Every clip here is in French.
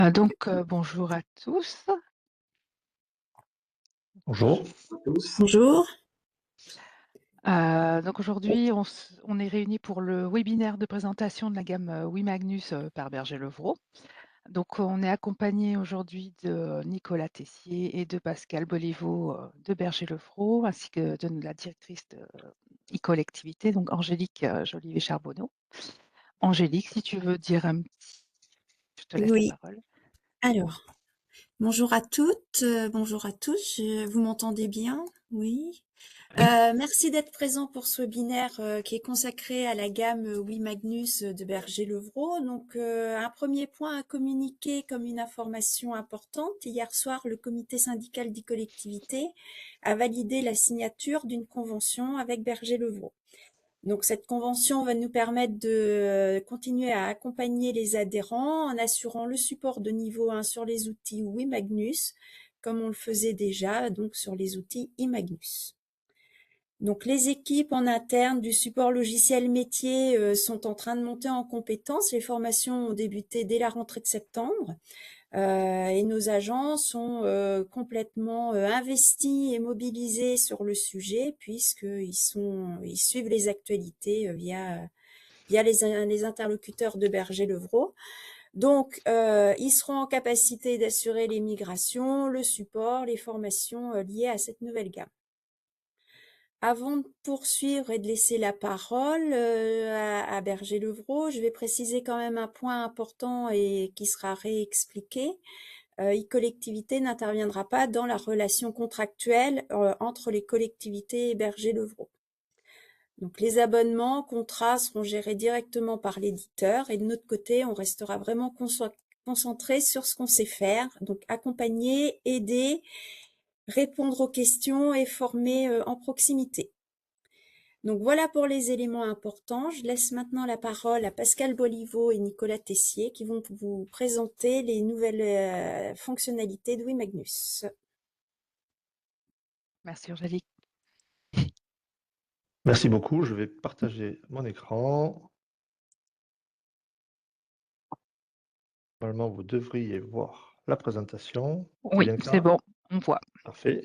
Bonjour à tous. Bonjour. à tous. Bonjour. Aujourd'hui, on est réunis pour le webinaire de présentation de la gamme Magnus par Berger Levrault. Donc, on est accompagné aujourd'hui de Nicolas Tessier et de Pascal Boliveau de Berger Levrault, ainsi que de la directrice de e-collectivité, donc Angélique Jolivet-Charbonneau. Angélique, si tu veux dire un petit, je te laisse la Oui. parole. Alors, bonjour à toutes, bonjour à tous. Vous m'entendez bien? Oui. Merci d'être présent pour ce webinaire qui est consacré à la gamme Magnus de Berger Levrault. Donc, un premier point à communiquer comme une information importante. Hier soir, le comité syndical d'e-collectivité a validé la signature d'une convention avec Berger Levrault. Donc, cette convention va nous permettre de continuer à accompagner les adhérents en assurant le support de niveau 1 sur les outils Magnus, comme on le faisait déjà donc sur les outils iMagnus. Donc, les équipes en interne du support logiciel métier sont en train de monter en compétences. Les formations ont débuté dès la rentrée de septembre. Et nos agents sont complètement investis et mobilisés sur le sujet puisqu'ils suivent les actualités via les interlocuteurs de Berger Levrault. Donc, ils seront en capacité d'assurer les migrations, le support, les formations liées à cette nouvelle gamme. Avant de poursuivre et de laisser la parole à Berger Levrault, je vais préciser quand même un point important et qui sera réexpliqué. E-collectivité n'interviendra pas dans la relation contractuelle entre les collectivités et Berger Levrault. Donc les abonnements, contrats seront gérés directement par l'éditeur et de notre côté, on restera vraiment concentré sur ce qu'on sait faire, donc accompagner, aider, répondre aux questions et former en proximité. Donc voilà pour les éléments importants. Je laisse maintenant la parole à Pascal Boliveau et Nicolas Tessier qui vont vous présenter les nouvelles fonctionnalités de Magnus. Merci Angélique. Merci beaucoup. Je vais partager mon écran. Normalement, vous devriez voir la présentation. C'est Oui, bien le c'est cas? bon, on voit. Parfait.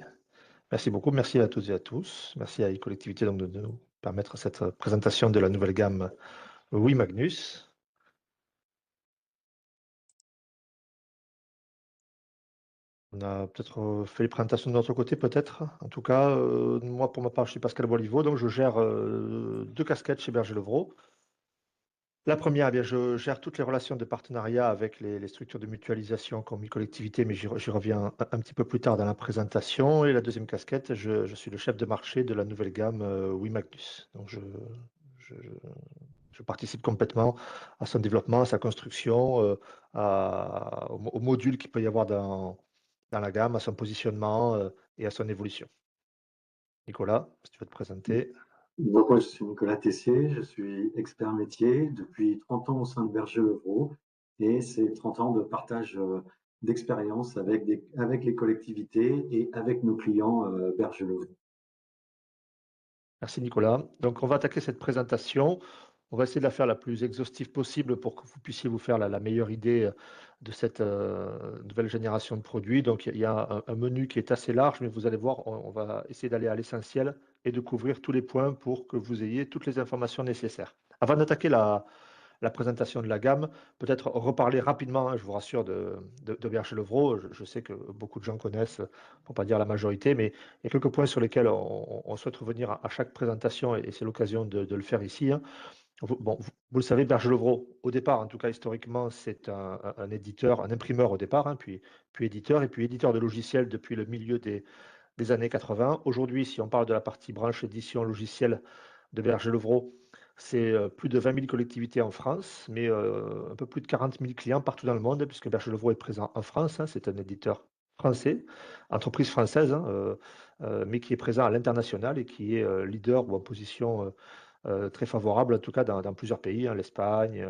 Merci beaucoup. Merci à toutes et à tous. Merci à e-collectivité donc de nous permettre cette présentation de la nouvelle gamme Magnus. On a peut-être fait les présentations de notre côté, peut-être. En tout cas, moi, pour ma part, je suis Pascal Boliveau, donc je gère 2 casquettes chez Berger Levrault. La première, eh bien, je gère toutes les relations de partenariat avec les structures de mutualisation comme e-collectivité, mais j'y reviens un petit peu plus tard dans la présentation. Et la deuxième casquette, je suis le chef de marché de la nouvelle gamme Magnus. Donc, je, je- je participe complètement à son développement, à sa construction, au module qu'il peut y avoir dans la gamme, à son positionnement et à son évolution. Nicolas, si tu veux te présenter. Donc, moi, je suis Nicolas Tessier, je suis expert métier depuis 30 ans au sein de Berger Levrault et c'est 30 ans de partage d'expérience avec les collectivités et avec nos clients Berger Levrault. Merci Nicolas. Donc on va attaquer cette présentation. On va essayer de la faire la plus exhaustive possible pour que vous puissiez vous faire la meilleure idée de cette nouvelle génération de produits. Donc il y a un menu qui est assez large, mais vous allez voir, on va essayer d'aller à l'essentiel et de couvrir tous les points pour que vous ayez toutes les informations nécessaires. Avant d'attaquer la présentation de la gamme, peut-être reparler rapidement, hein, je vous rassure, de Berger Levrault. Je sais que beaucoup de gens connaissent, pour ne pas dire la majorité, mais il y a quelques points sur lesquels on souhaite revenir à chaque présentation et c'est l'occasion de le faire ici, hein. Vous le savez, Berger Levrault, au départ, en tout cas historiquement, c'est un éditeur, un imprimeur au départ, hein, puis éditeur, et puis éditeur de logiciels depuis le milieu des années 80. Aujourd'hui, si on parle de la partie branche édition logicielle de Berger Levrault, c'est plus de 20 000 collectivités en France, mais un peu plus de 40 000 clients partout dans le monde, puisque Berger Levrault est présent en France, hein, c'est un éditeur français, entreprise française, hein, mais qui est présent à l'international et qui est leader ou en position très favorable, en tout cas dans plusieurs pays, hein, l'Espagne,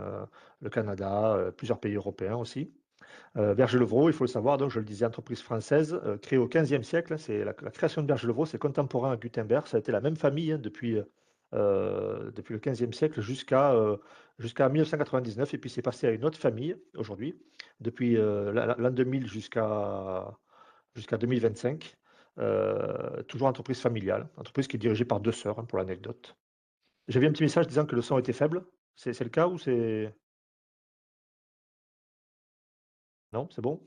le Canada, plusieurs pays européens aussi. Berger Levrault, il faut le savoir, donc je le disais, entreprise française, créée au XVe siècle, hein, c'est la création de Berger Levrault, c'est contemporain à Gutenberg, ça a été la même famille, hein, depuis le XVe siècle jusqu'à 1999, et puis c'est passé à une autre famille aujourd'hui, depuis l'an 2000 jusqu'à 2025. Toujours entreprise familiale, entreprise qui est dirigée par 2 sœurs, hein, pour l'anecdote. J'avais un petit message disant que le son était faible. C'est le cas ou c'est non, c'est bon?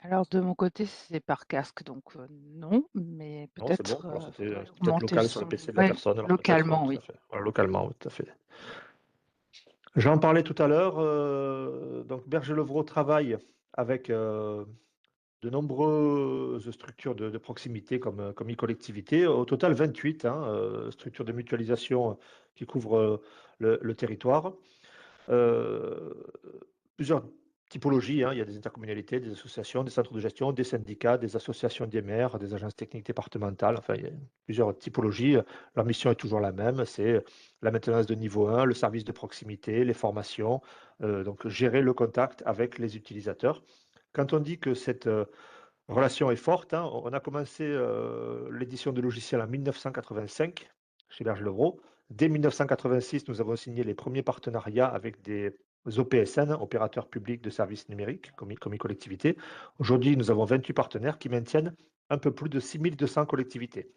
Alors de mon côté, c'est par casque, donc non, mais Non, c'est bon. peut-être, Alors c'était, ouais, peut-être augmenter le local sur le son. PC de la Ouais, personne, alors peut-être, ouais, localement, tout à oui. fait. Voilà, localement, oui, tout à fait. J'en parlais tout à l'heure, donc Berger-Levrault travaille avec, de nombreuses structures de proximité comme e-collectivité. Au total 28, hein, structures de mutualisation qui couvrent, le territoire. Euh, Plusieurs typologies, hein. Il y a des intercommunalités, des associations, des centres de gestion, des syndicats, des associations des maires, des agences techniques départementales. Enfin, il y a plusieurs typologies. Leur mission est toujours la même, c'est la maintenance de niveau 1, le service de proximité, les formations, donc gérer le contact avec les utilisateurs. Quand on dit que cette relation est forte, hein, on a commencé l'édition de logiciels en 1985 chez Berger-Levrault. Dès 1986, nous avons signé les premiers partenariats avec des OPSN, opérateurs publics de services numériques, comme e-collectivité. Aujourd'hui, nous avons 28 partenaires qui maintiennent un peu plus de 6200 collectivités.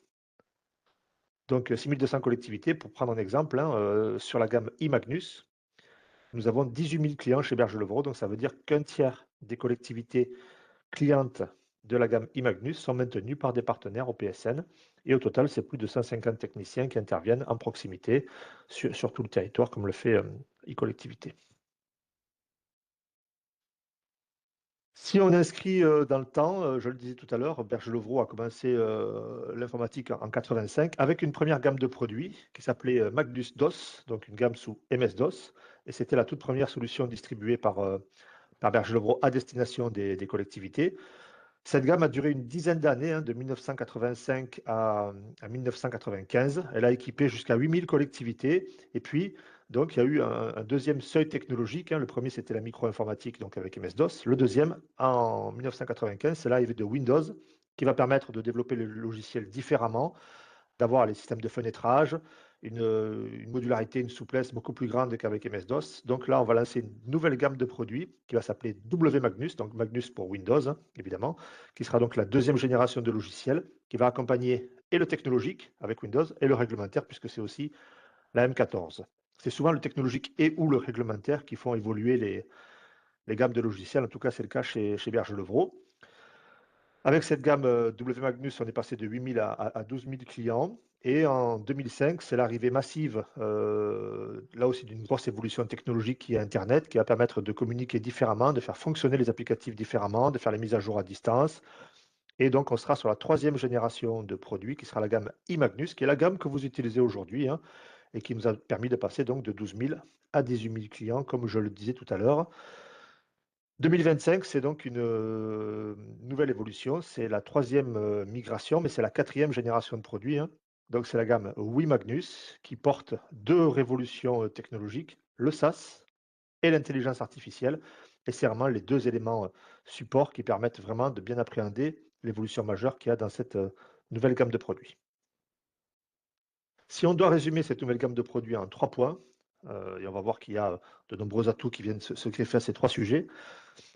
Donc, 6200 collectivités, pour prendre un exemple, hein, sur la gamme iMagnus, nous avons 18 000 clients chez Berger-Levrault, donc ça veut dire qu'un tiers des collectivités clientes de la gamme iMagnus sont maintenues par des partenaires au PSN. Et au total, c'est plus de 150 techniciens qui interviennent en proximité sur tout le territoire, comme le fait e-collectivité. Si on inscrit dans le temps, je le disais tout à l'heure, Berger-Levrault a commencé l'informatique en 85 avec une première gamme de produits qui s'appelait Magnus DOS, donc une gamme sous MS-DOS. Et c'était la toute première solution distribuée par Berger-Levrault à destination des collectivités. Cette gamme a duré une dizaine d'années, hein, de 1985 à 1995. Elle a équipé jusqu'à 8000 collectivités. Et puis, donc, il y a eu un deuxième seuil technologique, hein. Le premier, c'était la micro-informatique, donc avec MS-DOS. Le deuxième, en 1995, c'est l'arrivée de Windows, qui va permettre de développer le logiciel différemment, d'avoir les systèmes de fenêtrage, une modularité, une souplesse beaucoup plus grande qu'avec MS-DOS. Donc là, on va lancer une nouvelle gamme de produits qui va s'appeler WMagnus, donc Magnus pour Windows, hein, évidemment, qui sera donc la deuxième génération de logiciels, qui va accompagner et le technologique avec Windows et le réglementaire, puisque c'est aussi la M14. C'est souvent le technologique et ou le réglementaire qui font évoluer les gammes de logiciels. En tout cas, c'est le cas chez Berger-Levrault. Avec cette gamme WMagnus, on est passé de 8 000 à 12 000 clients. Et en 2005, c'est l'arrivée massive, là aussi d'une grosse évolution technologique qui est Internet, qui va permettre de communiquer différemment, de faire fonctionner les applicatifs différemment, de faire les mises à jour à distance. Et donc, on sera sur la troisième génération de produits, qui sera la gamme iMagnus, qui est la gamme que vous utilisez aujourd'hui, hein, et qui nous a permis de passer donc de 12 000 à 18 000 clients, comme je le disais tout à l'heure. 2025, c'est donc une nouvelle évolution. C'est la troisième migration, mais c'est la quatrième génération de produits, hein. Donc, c'est la gamme WiMagnus qui porte deux révolutions technologiques, le SaaS et l'intelligence artificielle. Et c'est vraiment les deux éléments support qui permettent vraiment de bien appréhender l'évolution majeure qu'il y a dans cette nouvelle gamme de produits. Si on doit résumer cette nouvelle gamme de produits en 3 points, et on va voir qu'il y a de nombreux atouts qui viennent se greffer à ces 3 sujets.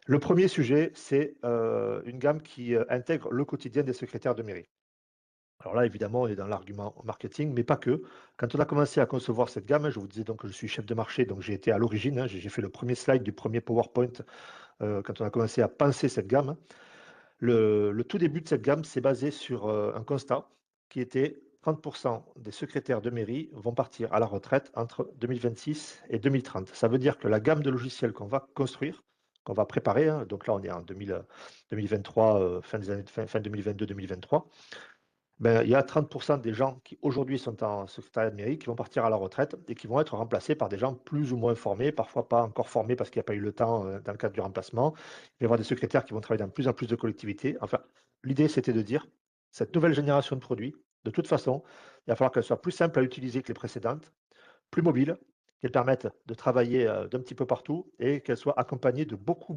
Le premier sujet, c'est une gamme qui intègre le quotidien des secrétaires de mairie. Alors là, évidemment, on est dans l'argument marketing, mais pas que. Quand on a commencé à concevoir cette gamme, je vous disais donc que je suis chef de marché, donc j'ai été à l'origine, hein, j'ai fait le premier slide du premier PowerPoint quand on a commencé à penser cette gamme. Le tout début de cette gamme s'est basé sur un constat qui était 30% des secrétaires de mairie vont partir à la retraite entre 2026 et 2030. Ça veut dire que la gamme de logiciels qu'on va construire, qu'on va préparer, hein, donc là on est en 2023, fin 2022-2023, ben, il y a 30% des gens qui aujourd'hui sont en secrétariat de mairie qui vont partir à la retraite et qui vont être remplacés par des gens plus ou moins formés, parfois pas encore formés parce qu'il n'y a pas eu le temps dans le cadre du remplacement. Il va y avoir des secrétaires qui vont travailler dans plus en plus de collectivités. Enfin, l'idée, c'était de dire, cette nouvelle génération de produits, de toute façon, il va falloir qu'elle soit plus simple à utiliser que les précédentes, plus mobile, qu'elle permette de travailler d'un petit peu partout et qu'elle soit accompagnée de beaucoup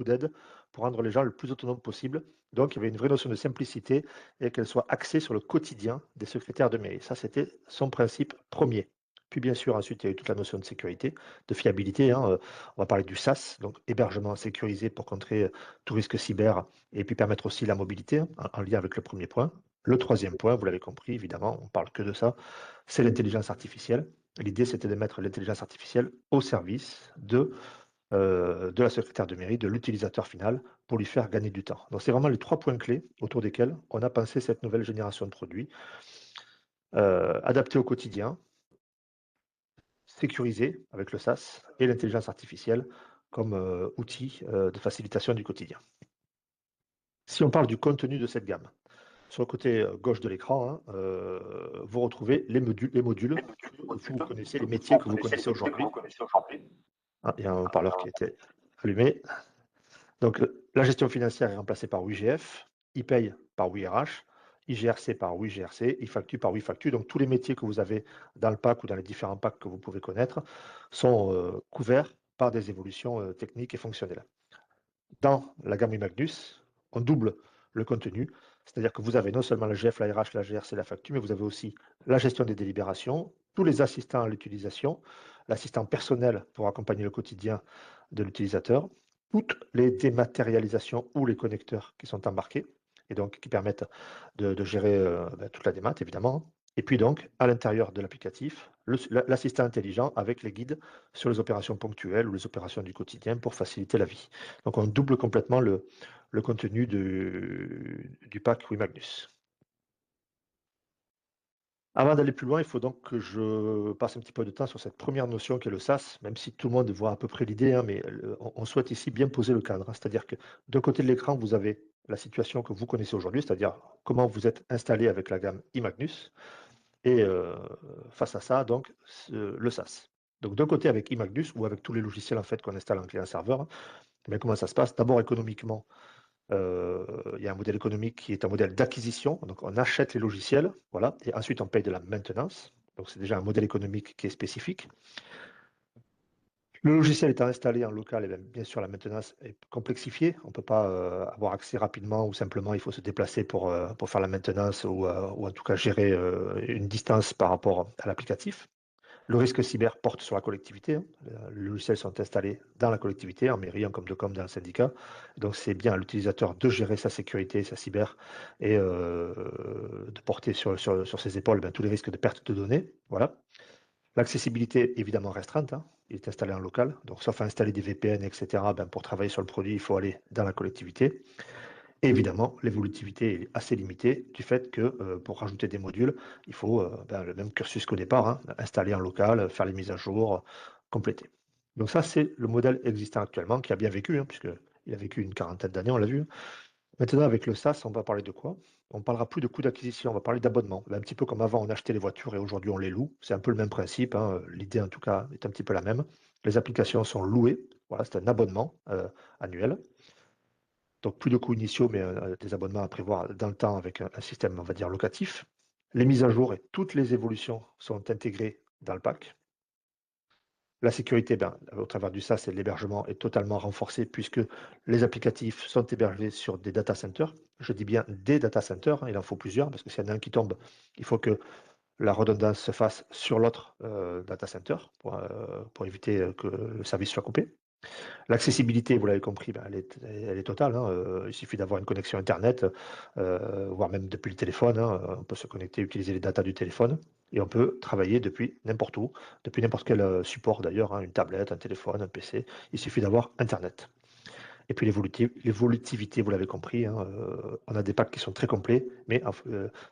d'aides pour rendre les gens le plus autonomes possible. Donc, il y avait une vraie notion de simplicité et qu'elle soit axée sur le quotidien des secrétaires de mairie. Ça, c'était son principe premier. Puis bien sûr, ensuite, il y a eu toute la notion de sécurité, de fiabilité, hein, on va parler du SaaS, donc hébergement sécurisé pour contrer, tout risque cyber et puis permettre aussi la mobilité, hein, en lien avec le premier point. Le troisième point, vous l'avez compris, évidemment, on parle que de ça, c'est l'intelligence artificielle. L'idée, c'était de mettre l'intelligence artificielle au service de la secrétaire de mairie, de l'utilisateur final, pour lui faire gagner du temps. Donc c'est vraiment les 3 points clés autour desquels on a pensé cette nouvelle génération de produits, adaptés au quotidien, sécurisés avec le SaaS et l'intelligence artificielle comme, outil, de facilitation du quotidien. Si on parle du contenu de cette gamme, sur le côté, gauche de l'écran, hein, vous retrouvez les modules que vous connaissez, les métiers que vous connaissez aujourd'hui. Ah, il y a un haut-parleur qui a été allumé. Donc, la gestion financière est remplacée par WeGF, ePay par WeRH, iGRC par WeGRC, eFactu par WeFactu. Donc, tous les métiers que vous avez dans le pack ou dans les différents packs que vous pouvez connaître sont couverts par des évolutions techniques et fonctionnelles. Dans la gamme Magnus, on double le contenu, c'est-à-dire que vous avez non seulement le GF, la RH, la GRC, la facture, mais vous avez aussi la gestion des délibérations, tous les assistants à l'utilisation, l'assistant personnel pour accompagner le quotidien de l'utilisateur, toutes les dématérialisations ou les connecteurs qui sont embarqués et donc qui permettent de gérer toute la démat, évidemment. Et puis donc, à l'intérieur de l'applicatif, l'assistant intelligent avec les guides sur les opérations ponctuelles ou les opérations du quotidien pour faciliter la vie. Donc on double complètement le contenu du pack WeMagnus. Avant d'aller plus loin, il faut donc que je passe un petit peu de temps sur cette première notion qui est le SaaS, même si tout le monde voit à peu près l'idée, hein, mais on souhaite ici bien poser le cadre, hein. C'est-à-dire que d'un côté de l'écran, vous avez la situation que vous connaissez aujourd'hui, c'est-à-dire comment vous êtes installé avec la gamme iMagnus, et face à ça, donc, le SaaS. Donc d'un côté avec iMagnus ou avec tous les logiciels en fait qu'on installe en client-serveur, mais comment ça se passe? D'abord économiquement, il y a un modèle économique qui est un modèle d'acquisition, donc on achète les logiciels, voilà, et ensuite on paye de la maintenance. Donc c'est déjà un modèle économique qui est spécifique. Le logiciel étant installé en local, et bien sûr la maintenance est complexifiée. On ne peut pas avoir accès rapidement ou simplement il faut se déplacer pour faire la maintenance ou en tout cas gérer une distance par rapport à l'applicatif. Le risque cyber porte sur la collectivité, hein. Les logiciels sont installés dans la collectivité, en mairie, en Comdecom, dans le syndicat. Donc c'est bien à l'utilisateur de gérer sa sécurité, sa cyber, et de porter sur ses épaules tous les risques de perte de données. Voilà. L'accessibilité évidemment restreinte, hein. Il est installé en local, donc sauf à installer des VPN, etc., pour travailler sur le produit, il faut aller dans la collectivité. Et évidemment, l'évolutivité est assez limitée du fait que pour rajouter des modules, il faut le même cursus qu'au départ, hein, installer en local, faire les mises à jour, compléter. Donc ça, c'est le modèle existant actuellement qui a bien vécu, hein, puisqu'il a vécu une quarantaine d'années, on l'a vu. Maintenant, avec le SaaS, on va parler de quoi? On ne parlera plus de coût d'acquisition, on va parler d'abonnement. Un petit peu comme avant, on achetait les voitures et aujourd'hui on les loue. C'est un peu le même principe, hein. L'idée en tout cas est un petit peu la même. Les applications sont louées, voilà, c'est un abonnement annuel. Donc plus de coûts initiaux, mais des abonnements à prévoir dans le temps avec un système, on va dire, locatif. Les mises à jour et toutes les évolutions sont intégrées dans le pack. La sécurité, au travers du SaaS, et l'hébergement est totalement renforcé puisque les applicatifs sont hébergés sur des data centers. Je dis bien des data centers, hein, il en faut plusieurs parce que s'il y en a un qui tombe, il faut que la redondance se fasse sur l'autre data center pour éviter que le service soit coupé. L'accessibilité, vous l'avez compris, elle est totale, hein, il suffit d'avoir une connexion internet, voire même depuis le téléphone, hein, on peut se connecter, utiliser les datas du téléphone et on peut travailler depuis n'importe où, depuis n'importe quel, support d'ailleurs, hein, une tablette, un téléphone, un PC. Il suffit d'avoir internet. Et puis l'évolutivité, vous l'avez compris, hein, on a des packs qui sont très complets, mais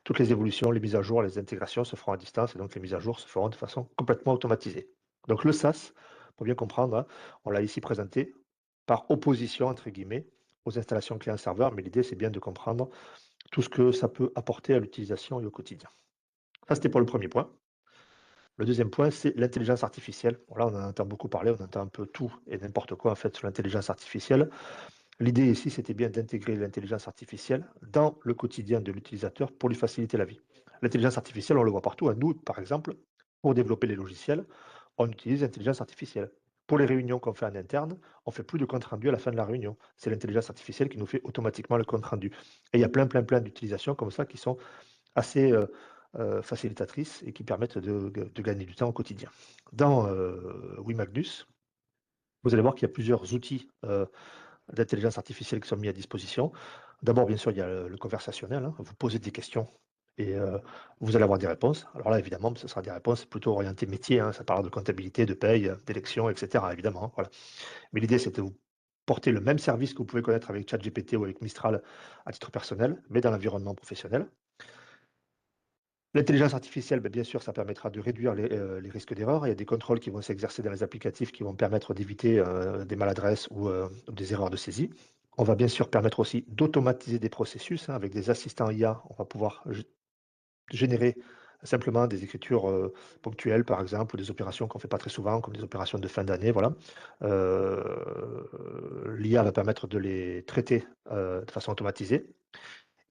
toutes les évolutions, les mises à jour, les intégrations se feront à distance et donc les mises à jour se feront de façon complètement automatisée. Donc le SaaS, pour bien comprendre, hein, on l'a ici présenté par opposition, entre guillemets, aux installations client-serveur, mais l'idée c'est bien de comprendre tout ce que ça peut apporter à l'utilisation et au quotidien. Ça, c'était pour le premier point. Le deuxième point, c'est l'intelligence artificielle. Bon, là, on en entend beaucoup parler, on entend un peu tout et n'importe quoi en fait sur l'intelligence artificielle. L'idée ici, c'était bien d'intégrer l'intelligence artificielle dans le quotidien de l'utilisateur pour lui faciliter la vie. L'intelligence artificielle, on le voit partout. À nous, par exemple, pour développer les logiciels, on utilise l'intelligence artificielle. Pour les réunions qu'on fait en interne, on ne fait plus de compte rendu à la fin de la réunion. C'est l'intelligence artificielle qui nous fait automatiquement le compte rendu. Et il y a plein d'utilisations comme ça qui sont assez facilitatrices et qui permettent de gagner du temps au quotidien. Dans WiMagnus, vous allez voir qu'il y a plusieurs outils d'intelligence artificielle qui sont mis à disposition. D'abord, bien sûr, il y a le conversationnel, hein. Vous posez des questions et vous allez avoir des réponses. Alors là, évidemment, ce sera des réponses plutôt orientées métier, hein. Ça parle de comptabilité, de paye, d'élection, etc., évidemment, hein, voilà. Mais l'idée, c'est de vous porter le même service que vous pouvez connaître avec ChatGPT ou avec Mistral à titre personnel, mais dans l'environnement professionnel. L'intelligence artificielle, bien sûr, ça permettra de réduire les risques d'erreur. Il y a des contrôles qui vont s'exercer dans les applicatifs qui vont permettre d'éviter des maladresses ou des erreurs de saisie. On va bien sûr permettre aussi d'automatiser des processus, hein, avec des assistants IA. On va pouvoir générer simplement des écritures ponctuelles, par exemple, ou des opérations qu'on ne fait pas très souvent, comme des opérations de fin d'année. Voilà. L'IA va permettre de les traiter de façon automatisée.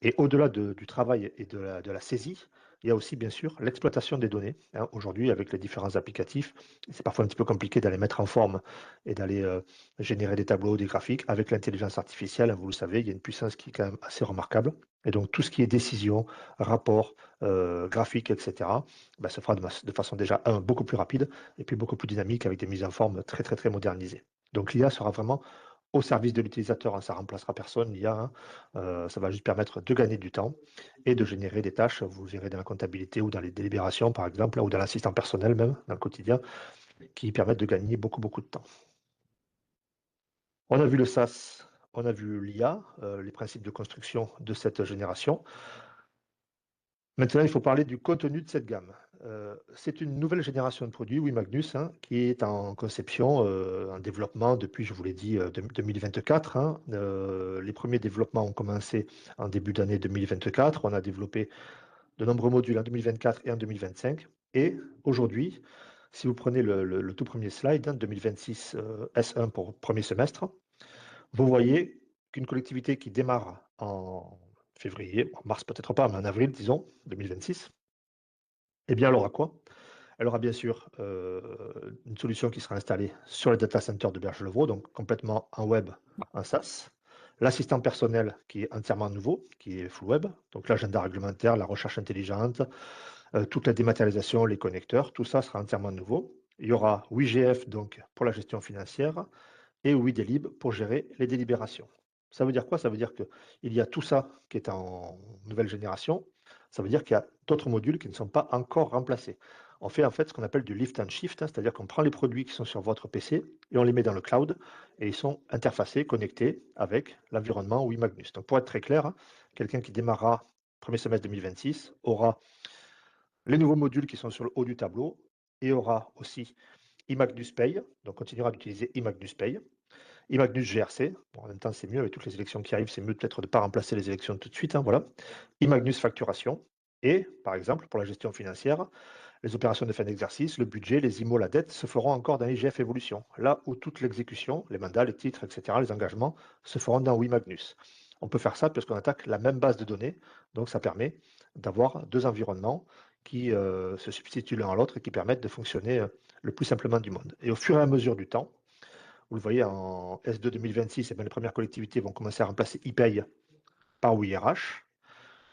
Et au-delà du travail et de la saisie, il y a aussi bien sûr l'exploitation des données, hein. Aujourd'hui, avec les différents applicatifs, c'est parfois un petit peu compliqué d'aller mettre en forme et d'aller générer des tableaux, des graphiques. Avec l'intelligence artificielle, hein, vous le savez, il y a une puissance qui est quand même assez remarquable. Et donc tout ce qui est décision, rapport, graphique, etc., se fera de façon déjà, beaucoup plus rapide et puis beaucoup plus dynamique avec des mises en forme très, très, très modernisées. Donc l'IA sera vraiment au service de l'utilisateur, hein, ça remplacera personne, l'IA, hein. Ça va juste permettre de gagner du temps et de générer des tâches, vous verrez dans la comptabilité ou dans les délibérations, par exemple, ou dans l'assistant personnel même, dans le quotidien, qui permettent de gagner beaucoup, beaucoup de temps. On a vu le SaaS, on a vu l'IA, les principes de construction de cette génération. Maintenant, il faut parler du contenu de cette gamme. C'est une nouvelle génération de produits, WiMagnus, hein, qui est en conception, en développement depuis, je vous l'ai dit, 2024, hein. Les premiers développements ont commencé en début d'année 2024. On a développé de nombreux modules en 2024 et en 2025. Et aujourd'hui, si vous prenez le tout premier slide, hein, 2026 S1 pour premier semestre, vous voyez qu'une collectivité qui démarre en février, en mars peut-être pas, mais en avril, disons, 2026, eh bien, elle aura quoi? Elle aura bien sûr une solution qui sera installée sur le data center de Berger-le-Vaux, donc complètement en web, en SaaS. L'assistant personnel qui est entièrement nouveau, qui est full web, donc l'agenda réglementaire, la recherche intelligente, toute la dématérialisation, les connecteurs, tout ça sera entièrement nouveau. Il y aura WiGF donc pour la gestion financière et WiDelib pour gérer les délibérations. Ça veut dire quoi? Ça veut dire qu'il y a tout ça qui est en nouvelle génération. Ça veut dire qu'il y a d'autres modules qui ne sont pas encore remplacés. On fait en fait ce qu'on appelle du lift and shift, hein, c'est-à-dire qu'on prend les produits qui sont sur votre PC et on les met dans le cloud et ils sont interfacés, connectés avec l'environnement WiMagnus. Donc pour être très clair, hein, quelqu'un qui démarrera premier semestre 2026 aura les nouveaux modules qui sont sur le haut du tableau et aura aussi iMagnus Pay, donc continuera d'utiliser iMagnus Pay. iMagnus GRC, bon, en même temps c'est mieux, avec toutes les élections qui arrivent, c'est mieux peut-être de ne pas remplacer les élections tout de suite, hein, voilà. iMagnus Facturation, et par exemple pour la gestion financière, les opérations de fin d'exercice, le budget, les IMO, la dette se feront encore dans IGF Evolution, là où toute l'exécution, les mandats, les titres, etc., les engagements, se feront dans WiMagnus. On peut faire ça puisqu'on attaque la même base de données, donc ça permet d'avoir deux environnements qui se substituent l'un à l'autre et qui permettent de fonctionner le plus simplement du monde. Et au fur et à mesure du temps, vous le voyez en S2 2026, les premières collectivités vont commencer à remplacer ePay par WIRH.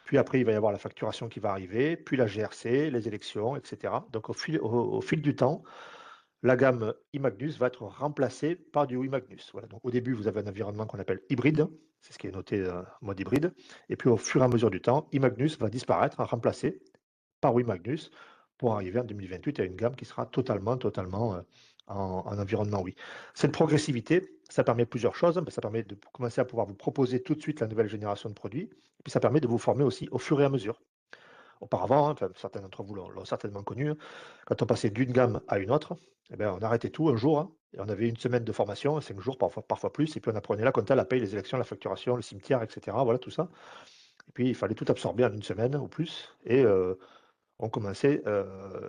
Puis après, il va y avoir la facturation qui va arriver, puis la GRC, les élections, etc. Donc au fil du temps, la gamme iMagnus va être remplacée par du WiMagnus. Voilà. Donc au début, vous avez un environnement qu'on appelle hybride, c'est ce qui est noté mode hybride. Et puis au fur et à mesure du temps, iMagnus va disparaître, remplacé par WiMagnus, pour arriver en 2028 à une gamme qui sera totalement en environnement oui. Cette progressivité, ça permet plusieurs choses. Ça permet de commencer à pouvoir vous proposer tout de suite la nouvelle génération de produits, et puis ça permet de vous former aussi au fur et à mesure. Auparavant, hein, certains d'entre vous l'ont certainement connu, hein, quand on passait d'une gamme à une autre, eh bien, on arrêtait tout un jour, hein, et on avait une semaine de formation, 5 jours, parfois plus, et puis on apprenait la compta, la paye, les élections, la facturation, le cimetière, etc. Voilà tout ça. Et puis il fallait tout absorber en une semaine ou plus, et on commençait,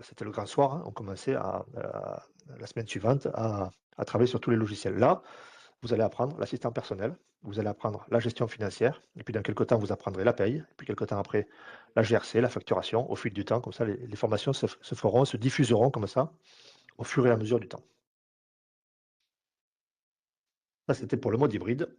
c'était le grand soir, hein, on commençait la semaine suivante à travailler sur tous les logiciels. Là, vous allez apprendre l'assistant personnel, vous allez apprendre la gestion financière, et puis dans quelques temps, vous apprendrez la paye, et puis quelques temps après, la GRC, la facturation, au fil du temps. Comme ça, les formations se feront, se diffuseront comme ça, au fur et à mesure du temps. Ça, c'était pour le mode hybride.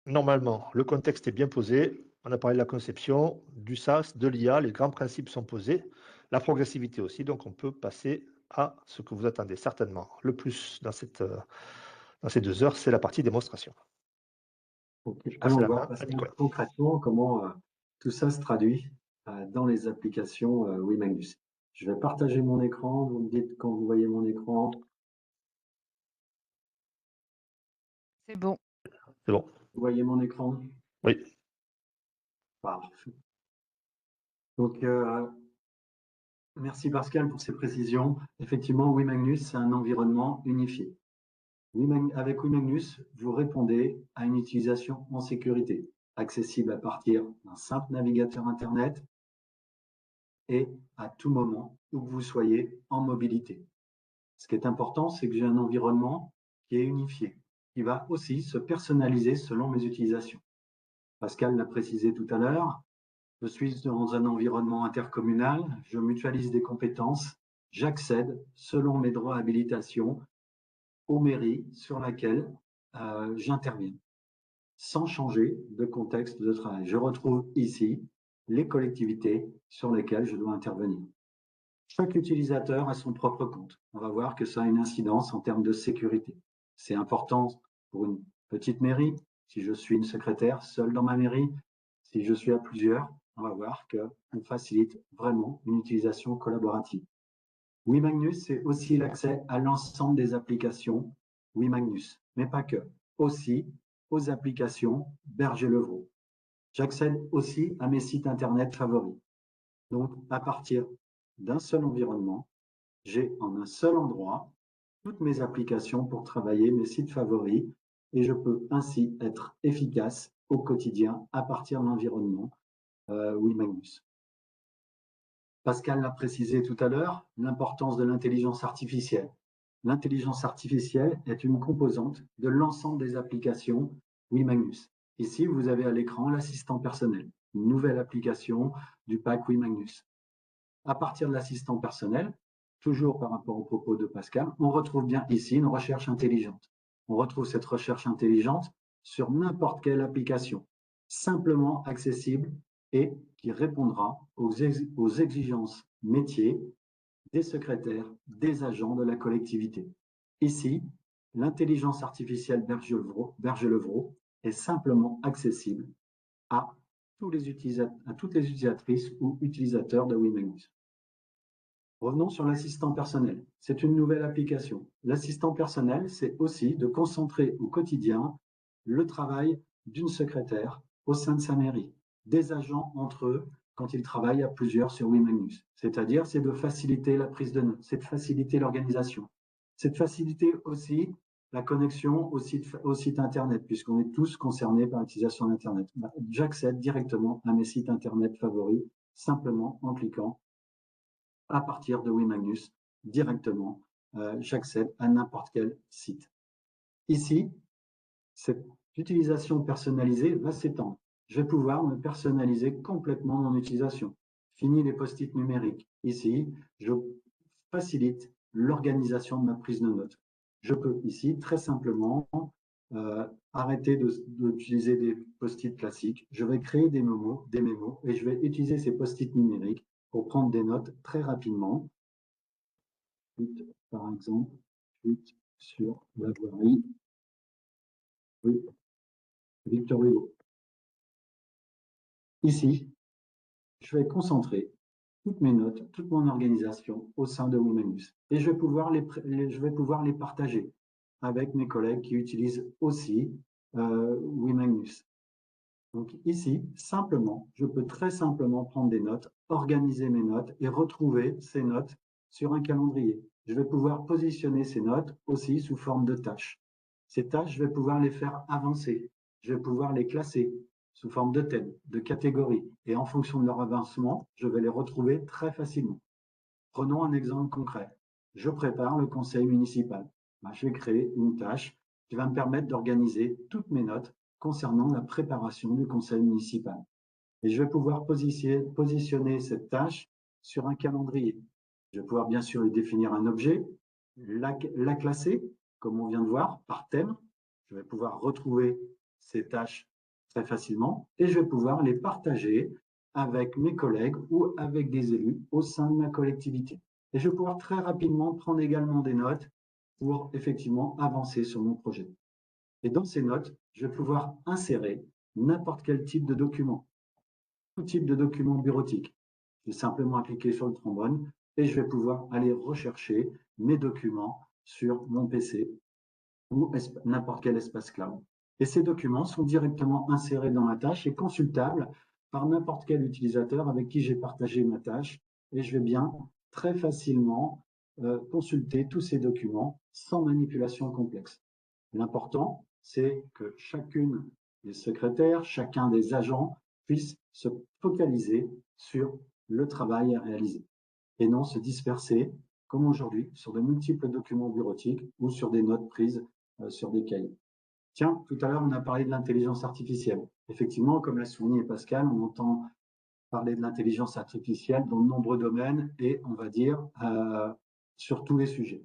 Normalement, le contexte est bien posé. On a parlé de la conception, du SaaS, de l'IA, les grands principes sont posés, la progressivité aussi, donc on peut passer à ce que vous attendez certainement le plus dans ces 2 heures, c'est la partie démonstration. Ok. Je passe Allons la voir, main à Pascal, Nicolas. concrètement, comment tout ça se traduit dans les applications WeMagnus. Je vais partager mon écran. Vous me dites quand vous voyez mon écran. C'est bon. C'est bon? Vous voyez mon écran? Oui. Parfait. Donc, merci Pascal pour ces précisions. Effectivement, WeMagnus, c'est un environnement unifié. Avec WeMagnus, vous répondez à une utilisation en sécurité, accessible à partir d'un simple navigateur Internet et à tout moment où que vous soyez en mobilité. Ce qui est important, c'est que j'ai un environnement qui est unifié, qui va aussi se personnaliser selon mes utilisations. Pascal l'a précisé tout à l'heure, je suis dans un environnement intercommunal, je mutualise des compétences, j'accède selon mes droits d'habilitation aux mairies sur laquelle j'interviens, sans changer de contexte de travail. Je retrouve ici les collectivités sur lesquelles je dois intervenir. Chaque utilisateur a son propre compte. On va voir que ça a une incidence en termes de sécurité. C'est important pour une petite mairie. Si je suis une secrétaire seule dans ma mairie, si je suis à plusieurs, on va voir qu'on facilite vraiment une utilisation collaborative. WeMagnus, c'est aussi l'accès à l'ensemble des applications WeMagnus, mais pas que, aussi aux applications Berger-Levrault. J'accède aussi à mes sites internet favoris. Donc, à partir d'un seul environnement, j'ai en un seul endroit toutes mes applications pour travailler mes sites favoris et je peux ainsi être efficace au quotidien à partir de l'environnement WeMagnus. Pascal l'a précisé tout à l'heure, l'importance de l'intelligence artificielle. L'intelligence artificielle est une composante de l'ensemble des applications WeMagnus. Ici, vous avez à l'écran l'assistant personnel, une nouvelle application du pack WeMagnus. À partir de l'assistant personnel, toujours par rapport aux propos de Pascal, on retrouve bien ici une recherche intelligente. On retrouve cette recherche intelligente sur n'importe quelle application, simplement accessible et qui répondra aux exigences métiers des secrétaires, des agents de la collectivité. Ici, l'intelligence artificielle Berger-Levrault est simplement accessible à toutes les utilisatrices ou utilisateurs de WeMagnus. Revenons sur l'assistant personnel. C'est une nouvelle application. L'assistant personnel, c'est aussi de concentrer au quotidien le travail d'une secrétaire au sein de sa mairie, des agents entre eux quand ils travaillent à plusieurs sur WeMagnus. C'est-à-dire, c'est de faciliter la prise de notes, c'est de faciliter l'organisation, c'est de faciliter aussi la connexion au site Internet, puisqu'on est tous concernés par l'utilisation d'Internet. J'accède directement à mes sites Internet favoris, simplement en cliquant à partir de WeMagnus directement. J'accède à n'importe quel site. Ici, cette utilisation personnalisée va s'étendre. Je vais pouvoir me personnaliser complètement mon utilisation. Fini les post-it numériques. Ici, je facilite l'organisation de ma prise de notes. Je peux ici très simplement arrêter d'utiliser des post-it classiques. Je vais créer des mémos et je vais utiliser ces post-it numériques pour prendre des notes très rapidement. Par exemple, sur la voirie. Oui, Victor Hugo. Ici, je vais concentrer toutes mes notes, toute mon organisation au sein de WeMagnus. Et je vais pouvoir les partager avec mes collègues qui utilisent aussi WeMagnus. Donc ici, simplement, je peux très simplement prendre des notes, organiser mes notes et retrouver ces notes sur un calendrier. Je vais pouvoir positionner ces notes aussi sous forme de tâches. Ces tâches, je vais pouvoir les faire avancer. Je vais pouvoir les classer sous forme de thèmes, de catégories. Et en fonction de leur avancement, je vais les retrouver très facilement. Prenons un exemple concret. Je prépare le conseil municipal. Je vais créer une tâche qui va me permettre d'organiser toutes mes notes concernant la préparation du conseil municipal. Et je vais pouvoir positionner cette tâche sur un calendrier. Je vais pouvoir bien sûr y définir un objet, la classer, comme on vient de voir, par thème. Je vais pouvoir retrouver ces tâches très facilement et je vais pouvoir les partager avec mes collègues ou avec des élus au sein de ma collectivité. Et je vais pouvoir très rapidement prendre également des notes pour effectivement avancer sur mon projet. Et dans ces notes, je vais pouvoir insérer n'importe quel type de document, tout type de document bureautique. Je vais simplement cliquer sur le trombone et je vais pouvoir aller rechercher mes documents sur mon PC ou n'importe quel espace cloud. Et ces documents sont directement insérés dans la tâche et consultables par n'importe quel utilisateur avec qui j'ai partagé ma tâche. Et je vais bien très facilement consulter tous ces documents sans manipulation complexe. L'important, c'est que chacune des secrétaires, chacun des agents puisse se focaliser sur le travail à réaliser et non se disperser, comme aujourd'hui, sur de multiples documents bureautiques ou sur des notes prises sur des cahiers. Tiens, tout à l'heure, on a parlé de l'intelligence artificielle. Effectivement, comme l'a souligné Pascal, on entend parler de l'intelligence artificielle dans de nombreux domaines et, on va dire, sur tous les sujets.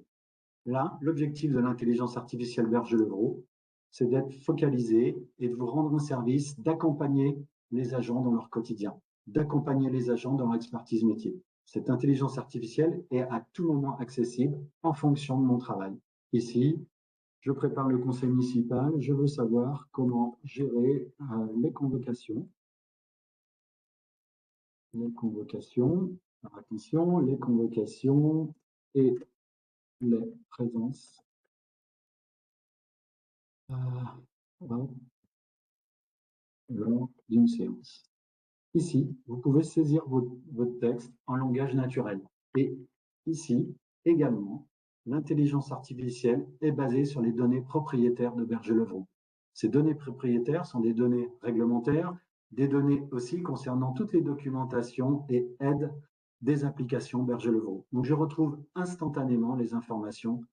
Là, l'objectif de l'intelligence artificielle Berger-Levrault, c'est d'être focalisé et de vous rendre un service, d'accompagner les agents dans leur quotidien, d'accompagner les agents dans leur expertise métier. Cette intelligence artificielle est à tout moment accessible en fonction de mon travail. Ici, je prépare le conseil municipal, je veux savoir comment gérer les convocations. Attention, les convocations et les présences lors d'une séance. Ici, vous pouvez saisir votre texte en langage naturel. Et ici, également, l'intelligence artificielle est basée sur les données propriétaires de Berger-Levrault. Ces données propriétaires sont des données réglementaires, des données aussi concernant toutes les documentations et aides des applications Berger-Levrault. Donc, je retrouve instantanément les informations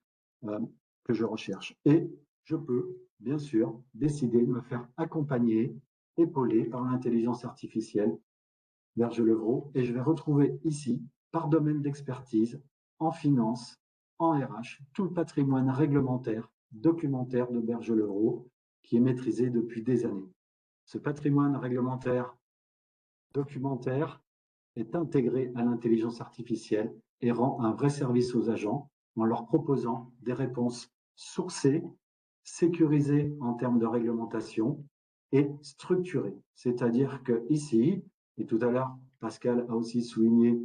que je recherche. Et je peux, bien sûr, décider de me faire accompagner, épauler par l'intelligence artificielle Berger-Levrault. Et je vais retrouver ici, par domaine d'expertise, en finance, en RH, tout le patrimoine réglementaire, documentaire de Berger-Levrault, qui est maîtrisé depuis des années. Ce patrimoine réglementaire, documentaire, est intégré à l'intelligence artificielle et rend un vrai service aux agents en leur proposant des réponses sourcées, sécurisées en termes de réglementation et structurées. C'est-à-dire que ici, et tout à l'heure, Pascal a aussi souligné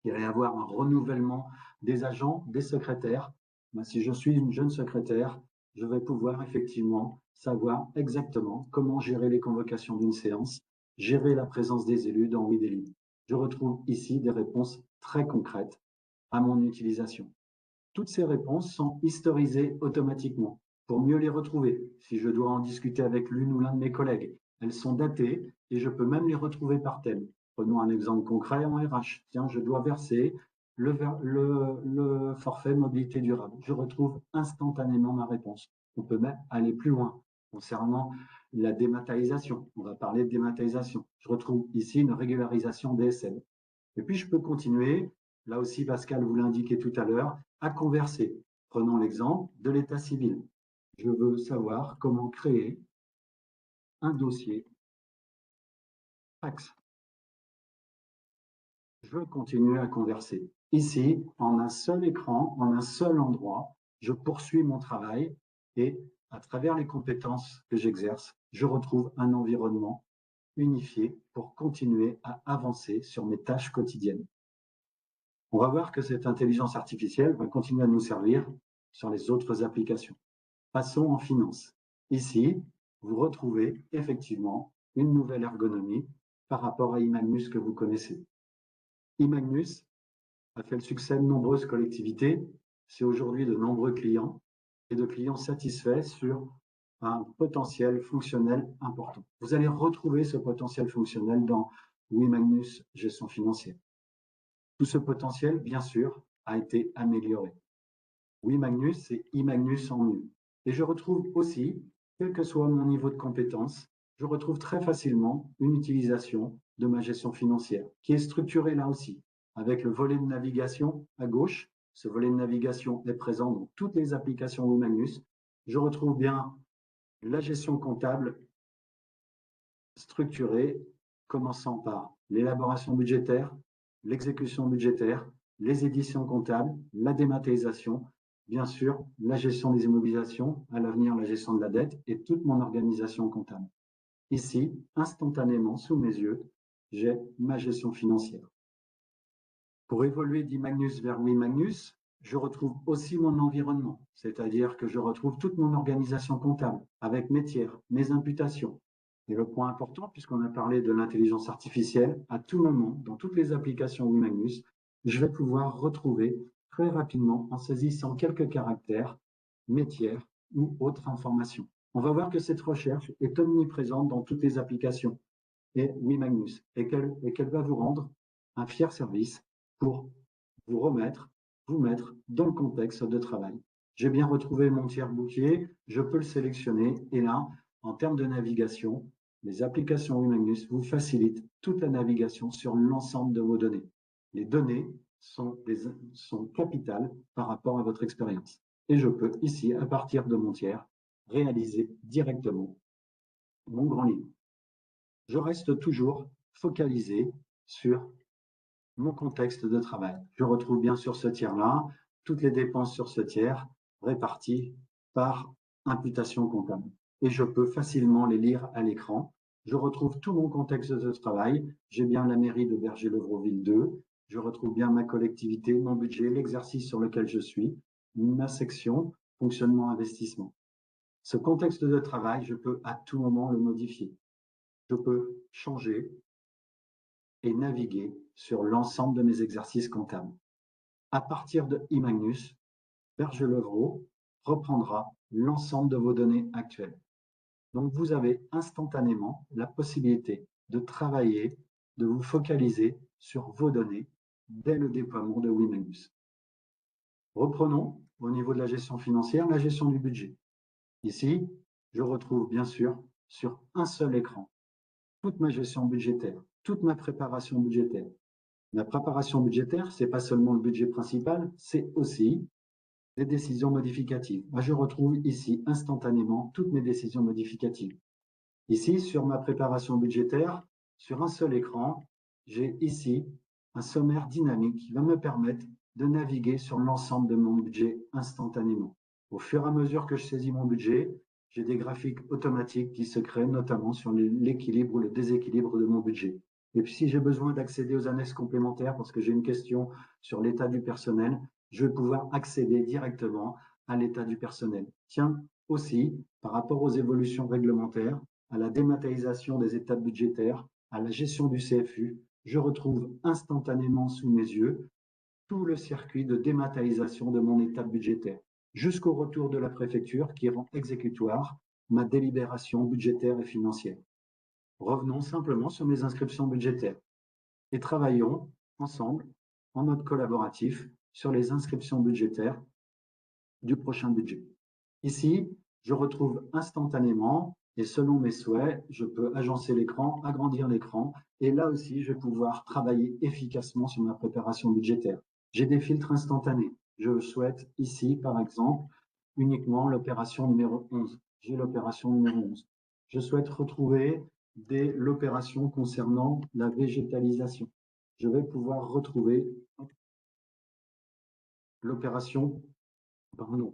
qu'il va y avoir un renouvellement des agents, des secrétaires. Ben, si je suis une jeune secrétaire, je vais pouvoir effectivement savoir exactement comment gérer les convocations d'une séance, gérer la présence des élus dans WeDelive. Je retrouve ici des réponses très concrètes à mon utilisation. Toutes ces réponses sont historisées automatiquement pour mieux les retrouver. Si je dois en discuter avec l'une ou l'un de mes collègues, elles sont datées et je peux même les retrouver par thème. Prenons un exemple concret en RH. Tiens, je dois verser le forfait mobilité durable. Je retrouve instantanément ma réponse. On peut même aller plus loin concernant la dématérialisation. On va parler de dématérialisation. Je retrouve ici une régularisation DSL. Et puis, je peux continuer, là aussi Pascal vous l'indiquait tout à l'heure, à converser. Prenons l'exemple de l'état civil. Je veux savoir comment créer un dossier fax. Je veux continuer à converser. Ici, en un seul écran, en un seul endroit, je poursuis mon travail et à travers les compétences que j'exerce, je retrouve un environnement unifié pour continuer à avancer sur mes tâches quotidiennes. On va voir que cette intelligence artificielle va continuer à nous servir sur les autres applications. Passons en finance. Ici, vous retrouvez effectivement une nouvelle ergonomie par rapport à Imagnus que vous connaissez. Imagnus a fait le succès de nombreuses collectivités. C'est aujourd'hui de nombreux clients et de clients satisfaits sur un potentiel fonctionnel important. Vous allez retrouver ce potentiel fonctionnel dans Imagnus Gestion Financière. Tout ce potentiel, bien sûr, a été amélioré. Imagnus, c'est Imagnus en mieux. Et je retrouve aussi, quel que soit mon niveau de compétence, je retrouve très facilement une utilisation de ma gestion financière, qui est structurée là aussi, avec le volet de navigation à gauche. Ce volet de navigation est présent dans toutes les applications Imagnus. Je retrouve bien la gestion comptable structuré, commençant par l'élaboration budgétaire, l'exécution budgétaire, les éditions comptables, la dématérialisation, bien sûr, la gestion des immobilisations, à l'avenir la gestion de la dette et toute mon organisation comptable. Ici, instantanément, sous mes yeux, j'ai ma gestion financière. Pour évoluer d'Imagnus vers WeMagnus, je retrouve aussi mon environnement, c'est-à-dire que je retrouve toute mon organisation comptable avec mes tiers, mes imputations. Et le point important, puisqu'on a parlé de l'intelligence artificielle, à tout moment, dans toutes les applications WeMagnus, je vais pouvoir retrouver très rapidement, en saisissant quelques caractères, mes tiers ou autres informations. On va voir que cette recherche est omniprésente dans toutes les applications et WeMagnus, et qu'elle va vous rendre un fier service pour vous mettre dans le contexte de travail. J'ai bien retrouvé mon tiers bouquet, je peux le sélectionner, et là, en termes de navigation, les applications WeMagnus vous facilitent toute la navigation sur l'ensemble de vos données. Les données sont capitales par rapport à votre expérience. Et je peux ici, à partir de mon tiers, réaliser directement mon grand livre. Je reste toujours focalisé sur mon contexte de travail. Je retrouve bien sûr ce tiers-là, toutes les dépenses sur ce tiers réparties par imputation comptable. Et je peux facilement les lire à l'écran. Je retrouve tout mon contexte de travail. J'ai bien la mairie de Berger-le-Vrauville 2. Je retrouve bien ma collectivité, mon budget, l'exercice sur lequel je suis, ma section, fonctionnement, investissement. Ce contexte de travail, je peux à tout moment le modifier. Je peux changer et naviguer sur l'ensemble de mes exercices comptables. À partir de Imagnus, Berger-le-Vrauville reprendra l'ensemble de vos données actuelles. Donc vous avez instantanément la possibilité de travailler, de vous focaliser sur vos données dès le déploiement de WeMagnus. Reprenons au niveau de la gestion financière, la gestion du budget. Ici, je retrouve bien sûr sur un seul écran toute ma gestion budgétaire, toute ma préparation budgétaire. La préparation budgétaire, ce n'est pas seulement le budget principal, c'est aussi des décisions modificatives. Moi, je retrouve ici instantanément toutes mes décisions modificatives. Ici, sur ma préparation budgétaire, sur un seul écran, j'ai ici un sommaire dynamique qui va me permettre de naviguer sur l'ensemble de mon budget instantanément. Au fur et à mesure que je saisis mon budget, j'ai des graphiques automatiques qui se créent, notamment sur l'équilibre ou le déséquilibre de mon budget. Et puis, si j'ai besoin d'accéder aux annexes complémentaires parce que j'ai une question sur l'état du personnel, je vais pouvoir accéder directement à l'état du personnel. Tiens, aussi, par rapport aux évolutions réglementaires, à la dématérialisation des étapes budgétaires, à la gestion du CFU, je retrouve instantanément sous mes yeux tout le circuit de dématérialisation de mon étape budgétaire, jusqu'au retour de la préfecture qui rend exécutoire ma délibération budgétaire et financière. Revenons simplement sur mes inscriptions budgétaires et travaillons ensemble, en mode collaboratif, sur les inscriptions budgétaires du prochain budget. Ici, je retrouve instantanément, et selon mes souhaits, je peux agencer l'écran, agrandir l'écran, et là aussi, je vais pouvoir travailler efficacement sur ma préparation budgétaire. J'ai des filtres instantanés. Je souhaite ici, par exemple, uniquement l'opération numéro 11. J'ai l'opération numéro 11. Je souhaite retrouver l'opération concernant la végétalisation. Je vais pouvoir retrouver l'opération, pardon.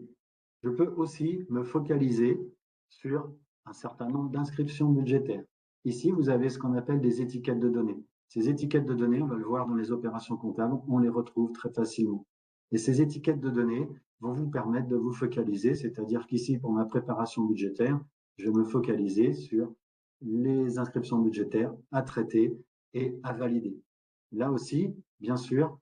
Je peux aussi me focaliser sur un certain nombre d'inscriptions budgétaires. Ici, vous avez ce qu'on appelle des étiquettes de données. Ces étiquettes de données, on va le voir dans les opérations comptables, on les retrouve très facilement. Et ces étiquettes de données vont vous permettre de vous focaliser, c'est-à-dire qu'ici, pour ma préparation budgétaire, je vais me focaliser sur les inscriptions budgétaires à traiter et à valider. Là aussi, bien sûr,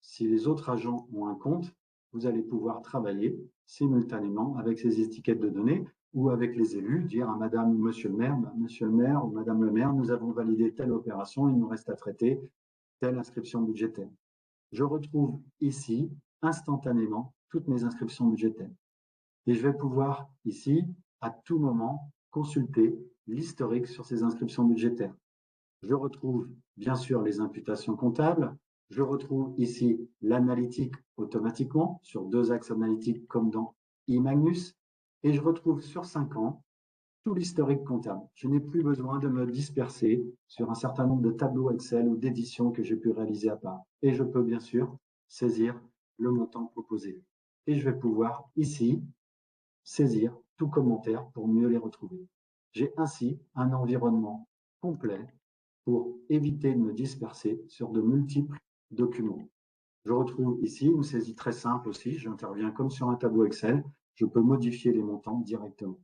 si les autres agents ont un compte, vous allez pouvoir travailler simultanément avec ces étiquettes de données ou avec les élus, dire à madame ou monsieur le maire, monsieur le maire ou madame le maire, nous avons validé telle opération, il nous reste à traiter telle inscription budgétaire. Je retrouve ici instantanément toutes mes inscriptions budgétaires. Et je vais pouvoir ici, à tout moment, consulter l'historique sur ces inscriptions budgétaires. Je retrouve bien sûr les imputations comptables. Je retrouve ici l'analytique automatiquement sur 2 axes analytiques comme dans Imagnus. Et je retrouve sur 5 ans tout l'historique comptable. Je n'ai plus besoin de me disperser sur un certain nombre de tableaux Excel ou d'éditions que j'ai pu réaliser à part. Et je peux bien sûr saisir le montant proposé. Et je vais pouvoir ici saisir tout commentaire pour mieux les retrouver. J'ai ainsi un environnement complet pour éviter de me disperser sur de multiples documents. Je retrouve ici une saisie très simple aussi. J'interviens comme sur un tableau Excel. Je peux modifier les montants directement.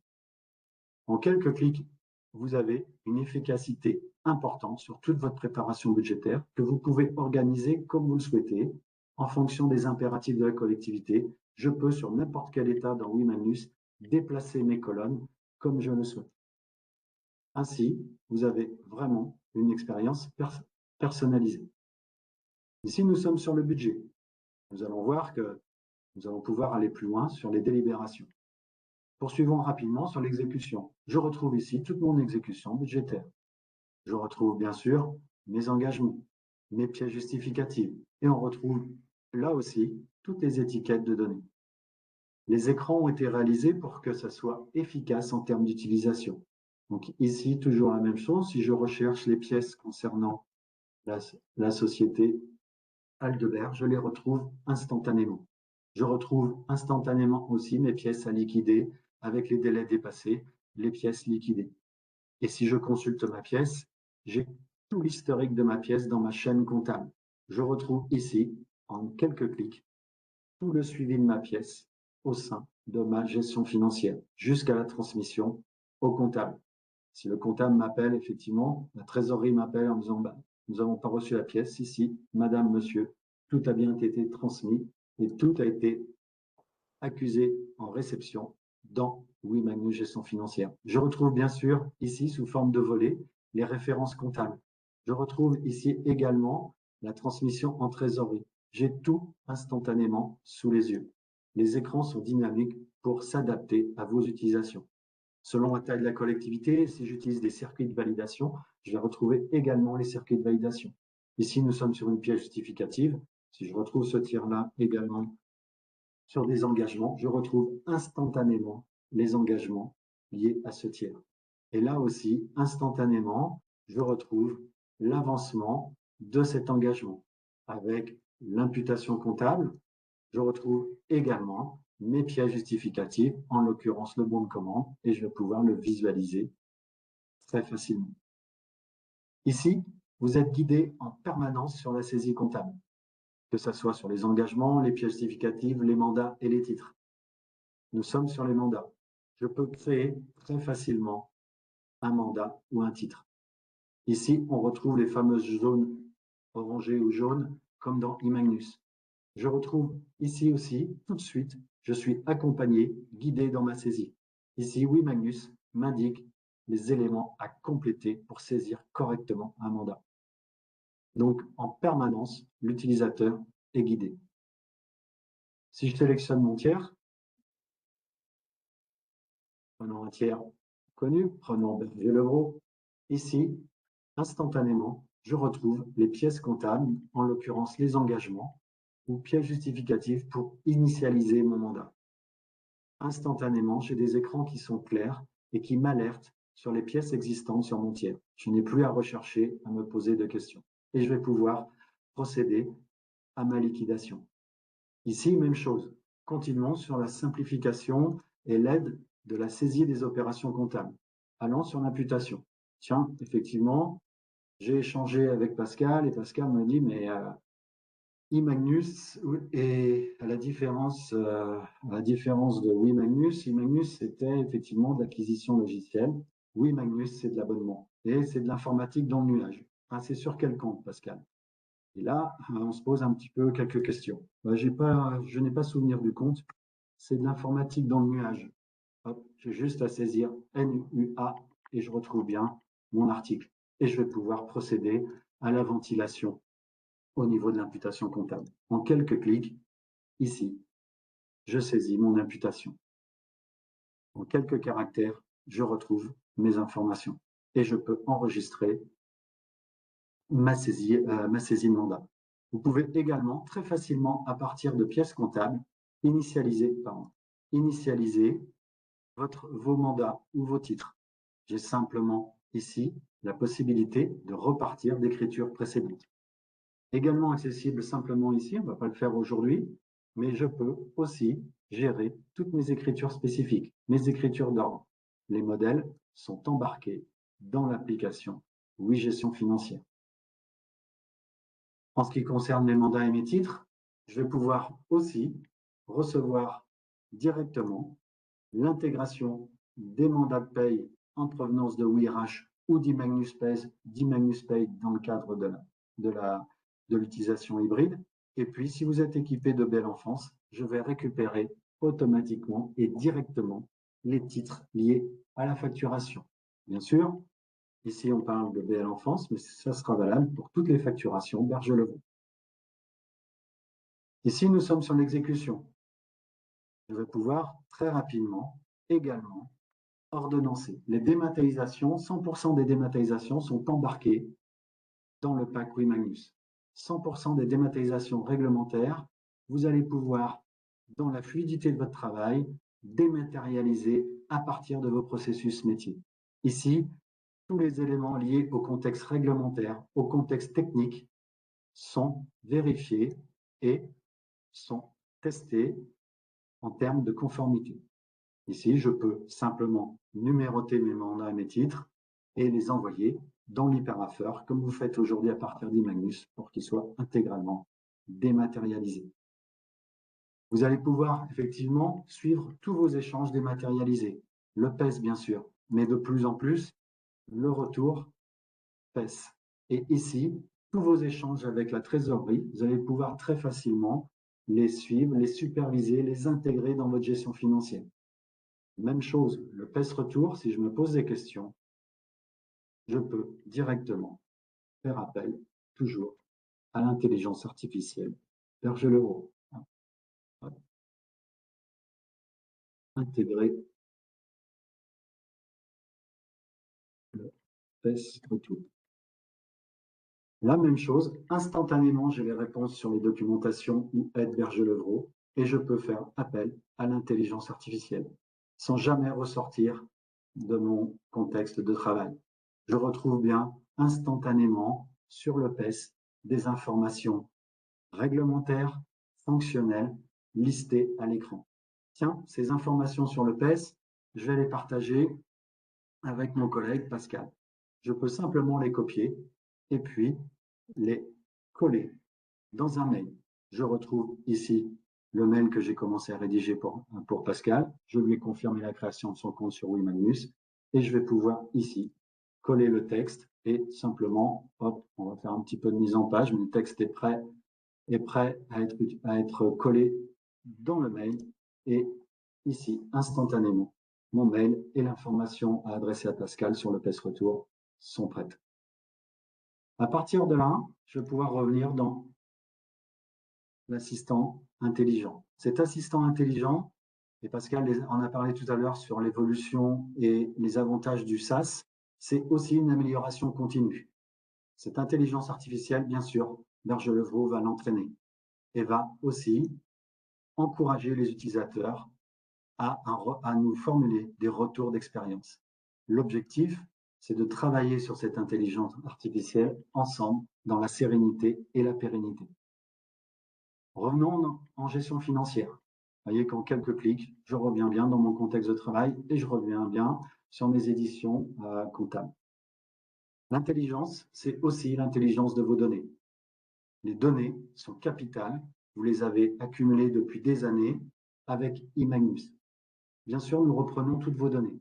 En quelques clics, vous avez une efficacité importante sur toute votre préparation budgétaire que vous pouvez organiser comme vous le souhaitez en fonction des impératifs de la collectivité. Je peux, sur n'importe quel état dans WIMAGNUS, déplacer mes colonnes comme je le souhaite. Ainsi, vous avez vraiment une expérience personnalisée. Ici, nous sommes sur le budget. Nous allons voir que nous allons pouvoir aller plus loin sur les délibérations. Poursuivons rapidement sur l'exécution. Je retrouve ici toute mon exécution budgétaire. Je retrouve bien sûr mes engagements, mes pièces justificatives, et on retrouve là aussi toutes les étiquettes de données. Les écrans ont été réalisés pour que ça soit efficace en termes d'utilisation. Donc ici, toujours la même chose, si je recherche les pièces concernant la société Aldebert, je les retrouve instantanément. Je retrouve instantanément aussi mes pièces à liquider avec les délais dépassés, les pièces liquidées. Et si je consulte ma pièce, j'ai tout l'historique de ma pièce dans ma chaîne comptable. Je retrouve ici, en quelques clics, tout le suivi de ma pièce au sein de ma gestion financière, jusqu'à la transmission au comptable. Si le comptable m'appelle, effectivement, la trésorerie m'appelle en me disant nous n'avons pas reçu la pièce, si, madame, monsieur, tout a bien été transmis et tout a été accusé en réception dans WIMAGNUS Gestion Financière. Je retrouve bien sûr ici, sous forme de volets, les références comptables. Je retrouve ici également la transmission en trésorerie. J'ai tout instantanément sous les yeux. Les écrans sont dynamiques pour s'adapter à vos utilisations. Selon la taille de la collectivité, si j'utilise des circuits de validation, je vais retrouver également les circuits de validation. Ici, nous sommes sur une pièce justificative. Si je retrouve ce tir-là également sur des engagements, je retrouve instantanément les engagements liés à ce tiers. Et là aussi, instantanément, je retrouve l'avancement de cet engagement. Avec l'imputation comptable, je retrouve également mes pièces justificatives, en l'occurrence le bon de commande, et je vais pouvoir le visualiser très facilement. Ici, vous êtes guidé en permanence sur la saisie comptable, que ce soit sur les engagements, les pièces justificatives, les mandats et les titres. Nous sommes sur les mandats. Je peux créer très facilement un mandat ou un titre. Ici, on retrouve les fameuses zones orangées ou jaunes, comme dans WIMAGNUS. Je retrouve ici aussi, tout de suite, je suis accompagné, guidé dans ma saisie. Ici, WIMAGNUS m'indique les éléments à compléter pour saisir correctement un mandat. Donc, en permanence, l'utilisateur est guidé. Si je sélectionne mon tiers, prenons un tiers connu, prenons Berger-Levrault. Ici, instantanément, je retrouve les pièces comptables, en l'occurrence les engagements, ou pièces justificatives pour initialiser mon mandat. Instantanément, j'ai des écrans qui sont clairs et qui m'alertent sur les pièces existantes sur mon tiers. Je n'ai plus à rechercher, à me poser de questions. Et je vais pouvoir procéder à ma liquidation. Ici, même chose. Continuons sur la simplification et l'aide de la saisie des opérations comptables. Allons sur l'imputation. Tiens, effectivement, j'ai échangé avec Pascal et Pascal me dit, mais WIMAGNUS, et à la différence de WIMAGNUS, WIMAGNUS c'était effectivement de l'acquisition logicielle. WIMAGNUS c'est de l'abonnement et c'est de l'informatique dans le nuage. Enfin, c'est sur quel compte, Pascal? Et là, on se pose un petit peu quelques questions. Je n'ai pas souvenir du compte. C'est de l'informatique dans le nuage. J'ai juste à saisir NUA et je retrouve bien mon article. Et je vais pouvoir procéder à la ventilation au niveau de l'imputation comptable. En quelques clics, ici, je saisis mon imputation. En quelques caractères, je retrouve mes informations et je peux enregistrer ma saisie de mandat. Vous pouvez également très facilement, à partir de pièces comptables, initialiser vos mandats ou vos titres. J'ai simplement ici la possibilité de repartir d'écriture précédente. Également accessible simplement ici, on ne va pas le faire aujourd'hui, mais je peux aussi gérer toutes mes écritures spécifiques, mes écritures d'ordre. Les modèles sont embarqués dans l'application WeGestion financière. En ce qui concerne mes mandats et mes titres, je vais pouvoir aussi recevoir directement l'intégration des mandats de paye en provenance de WeRH ou d'Imagnus Pay dans le cadre de l'utilisation hybride. Et puis, si vous êtes équipé de Belle Enfance, je vais récupérer automatiquement et directement les titres liés à la facturation. Bien sûr, ici on parle de Belle Enfance, mais ça sera valable pour toutes les facturations Berger-Levron. Ici, nous sommes sur l'exécution. Je vais pouvoir très rapidement également ordonnancer. Les dématérialisations, 100% des dématérialisations sont embarquées dans le pack WeMagnus. 100% des dématérialisations réglementaires, vous allez pouvoir, dans la fluidité de votre travail, dématérialiser à partir de vos processus métiers. Ici, tous les éléments liés au contexte réglementaire, au contexte technique, sont vérifiés et sont testés en termes de conformité. Ici, je peux simplement numéroter mes mandats et mes titres et les envoyer dans l'hyperafeur, comme vous faites aujourd'hui à partir d'Imagnus, pour qu'ils soient intégralement dématérialisés. Vous allez pouvoir effectivement suivre tous vos échanges dématérialisés. Le PES, bien sûr, mais de plus en plus, le retour PES. Et ici, tous vos échanges avec la trésorerie, vous allez pouvoir très facilement les suivre, les superviser, les intégrer dans votre gestion financière. Même chose, le PES retour, si je me pose des questions, je peux directement faire appel, toujours, à l'intelligence artificielle. Berger-Levron. Intégrer le PES retour. La même chose, instantanément, j'ai les réponses sur les documentations ou aides Berger-Levron et je peux faire appel à l'intelligence artificielle sans jamais ressortir de mon contexte de travail. Je retrouve bien instantanément sur le PES des informations réglementaires, fonctionnelles, listées à l'écran. Tiens, ces informations sur le PES, je vais les partager avec mon collègue Pascal. Je peux simplement les copier et puis les coller dans un mail. Je retrouve ici le mail que j'ai commencé à rédiger pour Pascal. Je lui ai confirmé la création de son compte sur WeMagnus et je vais pouvoir ici coller le texte et simplement, hop, on va faire un petit peu de mise en page, mais le texte est prêt à être collé dans le mail et ici, instantanément, mon mail et l'information à adresser à Pascal sur le PES retour sont prêtes. À partir de là, je vais pouvoir revenir dans l'assistant intelligent. Cet assistant intelligent, et Pascal en a parlé tout à l'heure sur l'évolution et les avantages du SaaS, c'est aussi une amélioration continue. Cette intelligence artificielle, bien sûr, Berger-Levron va l'entraîner et va aussi encourager les utilisateurs à nous formuler des retours d'expérience. L'objectif, c'est de travailler sur cette intelligence artificielle ensemble dans la sérénité et la pérennité. Revenons en gestion financière. Vous voyez qu'en quelques clics, je reviens bien dans mon contexte de travail et je reviens bien sur mes éditions comptables. L'intelligence, c'est aussi l'intelligence de vos données. Les données sont capitales, vous les avez accumulées depuis des années avec Imagnus. Bien sûr, nous reprenons toutes vos données.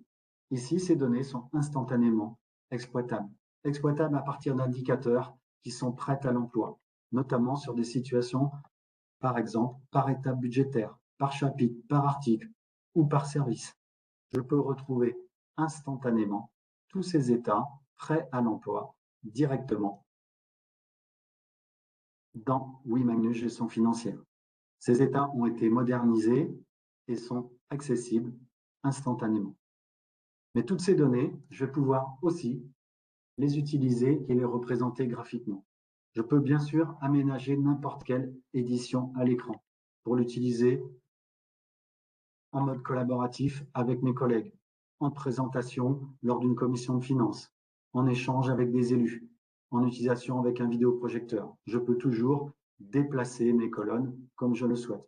Ici, ces données sont instantanément exploitables. Exploitables à partir d'indicateurs qui sont prêts à l'emploi, notamment sur des situations, par exemple, par étape budgétaire, par chapitre, par article ou par service. Je peux retrouver instantanément tous ces états prêts à l'emploi directement dans WeMagnus Gestion financière. Ces états ont été modernisés et sont accessibles instantanément. Mais toutes ces données, je vais pouvoir aussi les utiliser et les représenter graphiquement. Je peux bien sûr aménager n'importe quelle édition à l'écran pour l'utiliser en mode collaboratif avec mes collègues. en présentation lors d'une commission de finances, en échange avec des élus, en utilisation avec un vidéoprojecteur. Je peux toujours déplacer mes colonnes comme je le souhaite.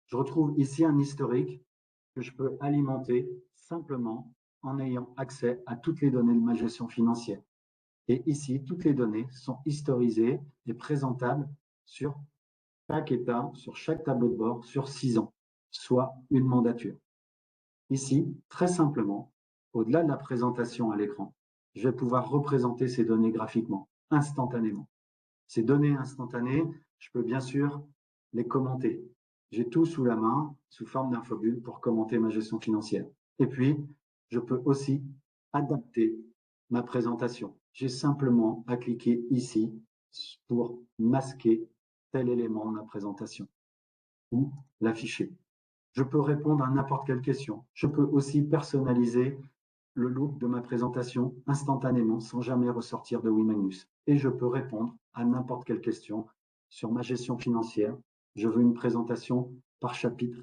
Je retrouve ici un historique que je peux alimenter simplement en ayant accès à toutes les données de ma gestion financière. Et ici, toutes les données sont historisées et présentables sur chaque état, sur chaque tableau de bord, sur 6 ans, soit une mandature. Ici, très simplement, au-delà de la présentation à l'écran, je vais pouvoir représenter ces données graphiquement, instantanément. Ces données instantanées, je peux bien sûr les commenter. J'ai tout sous la main, sous forme d'infobulle, pour commenter ma gestion financière. Et puis, je peux aussi adapter ma présentation. J'ai simplement à cliquer ici pour masquer tel élément de ma présentation ou l'afficher. Je peux répondre à n'importe quelle question. Je peux aussi personnaliser le look de ma présentation instantanément sans jamais ressortir de Wimagnus. Et je peux répondre à n'importe quelle question sur ma gestion financière. Je veux une présentation par chapitre.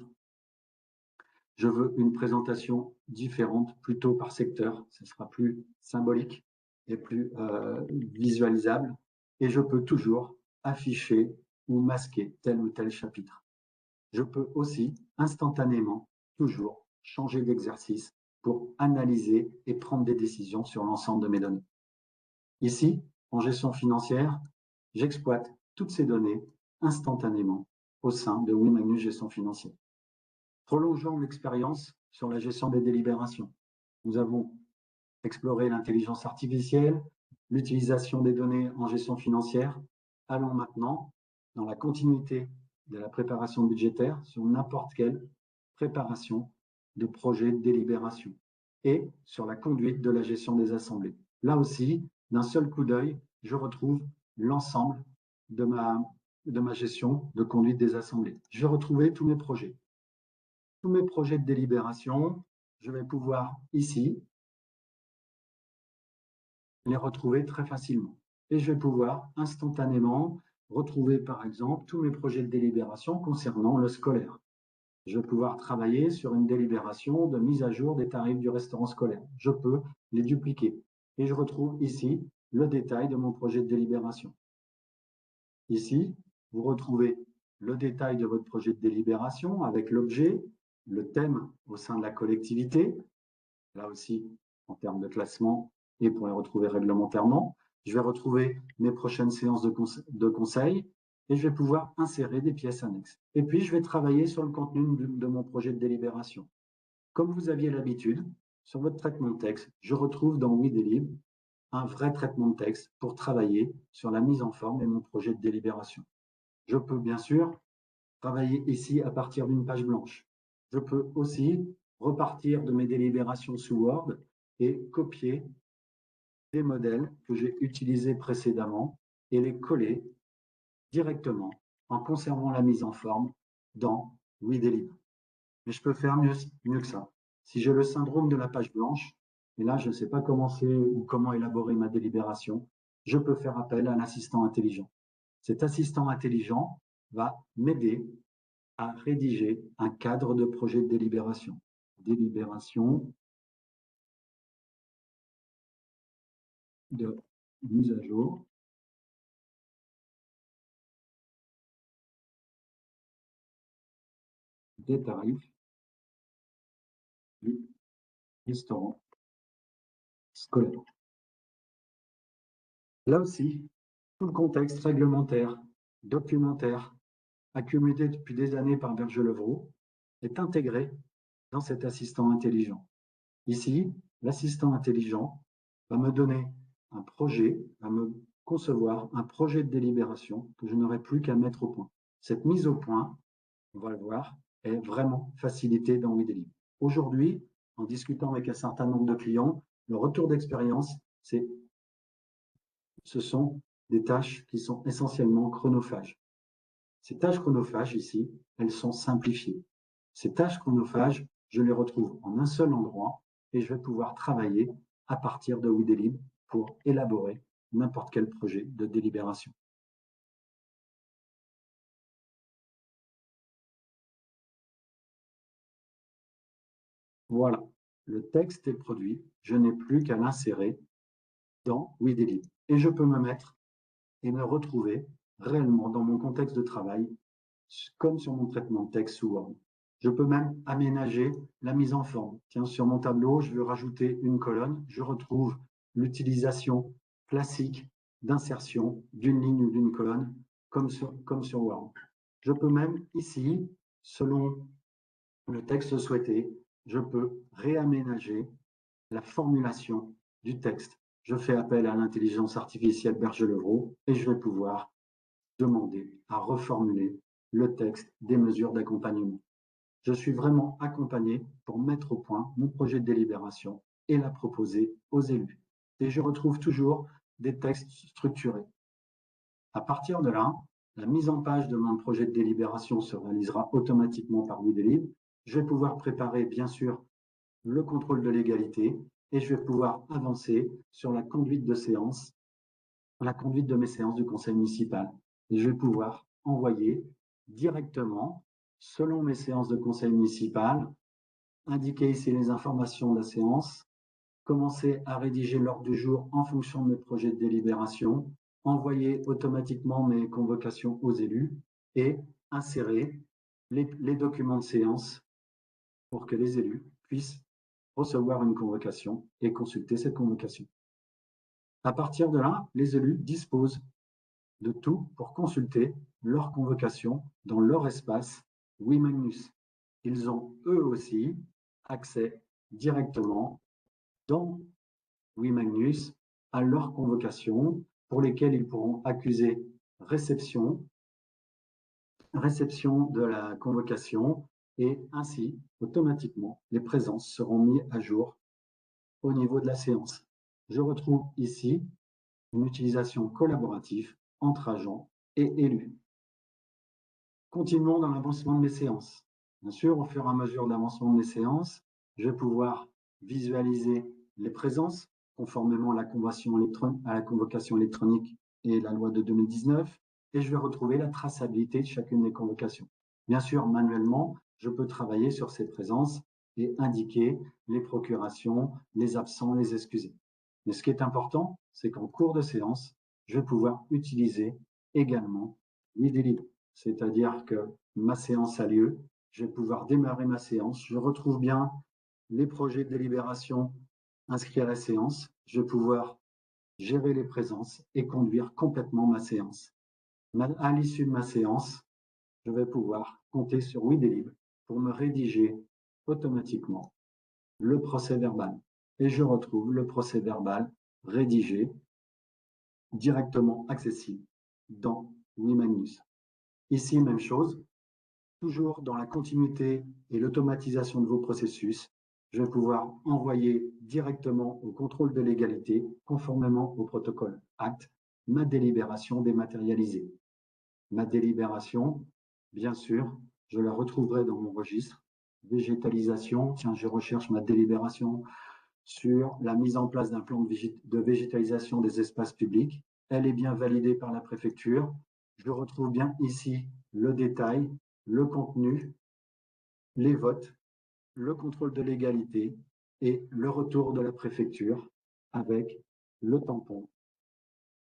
Je veux une présentation différente, plutôt par secteur. Ce sera plus symbolique et plus visualisable. Et je peux toujours afficher ou masquer tel ou tel chapitre. Je peux aussi instantanément toujours changer d'exercice pour analyser et prendre des décisions sur l'ensemble de mes données. Ici, en gestion financière, j'exploite toutes ces données instantanément au sein de Wimagnus Gestion Financière. Prolongeons l'expérience sur la gestion des délibérations. Nous avons exploré l'intelligence artificielle, l'utilisation des données en gestion financière. Allons maintenant dans la continuité de la préparation budgétaire sur n'importe quelle préparation de projet de délibération et sur la conduite de la gestion des assemblées. Là aussi, d'un seul coup d'œil, je retrouve l'ensemble de ma gestion de conduite des assemblées. Je vais retrouver tous mes projets. Tous mes projets de délibération, je vais pouvoir ici les retrouver très facilement. Et je vais pouvoir instantanément retrouver, par exemple, tous mes projets de délibération concernant le scolaire. Je vais pouvoir travailler sur une délibération de mise à jour des tarifs du restaurant scolaire. Je peux les dupliquer. Et je retrouve ici le détail de mon projet de délibération. Ici, vous retrouvez le détail de votre projet de délibération avec l'objet, le thème au sein de la collectivité, là aussi en termes de classement et pour les retrouver réglementairement. Je vais retrouver mes prochaines séances de conseil et je vais pouvoir insérer des pièces annexes. Et puis, je vais travailler sur le contenu de mon projet de délibération. Comme vous aviez l'habitude, sur votre traitement de texte, je retrouve dans WeDélib un vrai traitement de texte pour travailler sur la mise en forme et mon projet de délibération. Je peux bien sûr travailler ici à partir d'une page blanche. Je peux aussi repartir de mes délibérations sous Word et copier des modèles que j'ai utilisés précédemment et les coller directement en conservant la mise en forme dans WeDélib. Mais je peux faire mieux que ça. Si j'ai le syndrome de la page blanche, et là je ne sais pas comment élaborer ma délibération, je peux faire appel à un assistant intelligent. Cet assistant intelligent va m'aider à rédiger un cadre de projet de délibération. Délibération de mise à jour des tarifs du restaurant scolaire. Là aussi, tout le contexte réglementaire, documentaire, accumulé depuis des années par Berger-Levrault, est intégré dans cet assistant intelligent. Ici, l'assistant intelligent va me donner un projet, va me concevoir un projet de délibération que je n'aurai plus qu'à mettre au point. Cette mise au point, on va le voir, est vraiment facilitée dans WeDélib. Aujourd'hui, en discutant avec un certain nombre de clients, le retour d'expérience, ce sont des tâches qui sont essentiellement chronophages. Ces tâches chronophages ici, elles sont simplifiées. Ces tâches chronophages, je les retrouve en un seul endroit et je vais pouvoir travailler à partir de WeDélib pour élaborer n'importe quel projet de délibération. Voilà. Le texte est produit, je n'ai plus qu'à l'insérer dans WeDelive. Et je peux me mettre et me retrouver réellement dans mon contexte de travail, comme sur mon traitement de texte sous Word. Je peux même aménager la mise en forme. Tiens, sur mon tableau, je veux rajouter une colonne. Je retrouve l'utilisation classique d'insertion d'une ligne ou d'une colonne, comme sur Word. Je peux même ici, selon le texte souhaité, je peux réaménager la formulation du texte. Je fais appel à l'intelligence artificielle Berger-Levrault et je vais pouvoir demander à reformuler le texte des mesures d'accompagnement. Je suis vraiment accompagné pour mettre au point mon projet de délibération et la proposer aux élus. Et je retrouve toujours des textes structurés. À partir de là, la mise en page de mon projet de délibération se réalisera automatiquement par WeDelive. Je vais pouvoir préparer, bien sûr, le contrôle de légalité et je vais pouvoir avancer sur la conduite de séance, la conduite de mes séances du conseil municipal. Et je vais pouvoir envoyer directement, selon mes séances de conseil municipal, indiquer ici les informations de la séance, commencer à rédiger l'ordre du jour en fonction de mes projets de délibération, envoyer automatiquement mes convocations aux élus et insérer les documents de séance pour que les élus puissent recevoir une convocation et consulter cette convocation. À partir de là, les élus disposent de tout pour consulter leur convocation dans leur espace WeMagnus. Ils ont eux aussi accès directement dans WeMagnus à leur convocation pour lesquelles ils pourront accuser réception de la convocation et ainsi, automatiquement, les présences seront mises à jour au niveau de la séance. Je retrouve ici une utilisation collaborative entre agents et élus. Continuons dans l'avancement de mes séances. Bien sûr, au fur et à mesure de l'avancement de mes séances, je vais pouvoir visualiser les présences conformément à la convocation électronique et la loi de 2019, et je vais retrouver la traçabilité de chacune des convocations. Bien sûr, manuellement, je peux travailler sur ces présences et indiquer les procurations, les absents, les excusés. Mais ce qui est important, c'est qu'en cours de séance, je vais pouvoir utiliser également WeDelive. C'est-à-dire que ma séance a lieu, je vais pouvoir démarrer ma séance, je retrouve bien les projets de délibération inscrits à la séance, je vais pouvoir gérer les présences et conduire complètement ma séance. À l'issue de ma séance, je vais pouvoir compter sur WeDelive pour me rédiger automatiquement le procès verbal. Et je retrouve le procès verbal rédigé directement accessible dans WeMagnus. Ici, même chose, toujours dans la continuité et l'automatisation de vos processus, je vais pouvoir envoyer directement au contrôle de légalité, conformément au protocole ACT, ma délibération dématérialisée. Ma délibération, bien sûr, je la retrouverai dans mon registre. Végétalisation, tiens, je recherche ma délibération sur la mise en place d'un plan de végétalisation des espaces publics. Elle est bien validée par la préfecture. Je retrouve bien ici le détail, le contenu, les votes, le contrôle de légalité et le retour de la préfecture avec le tampon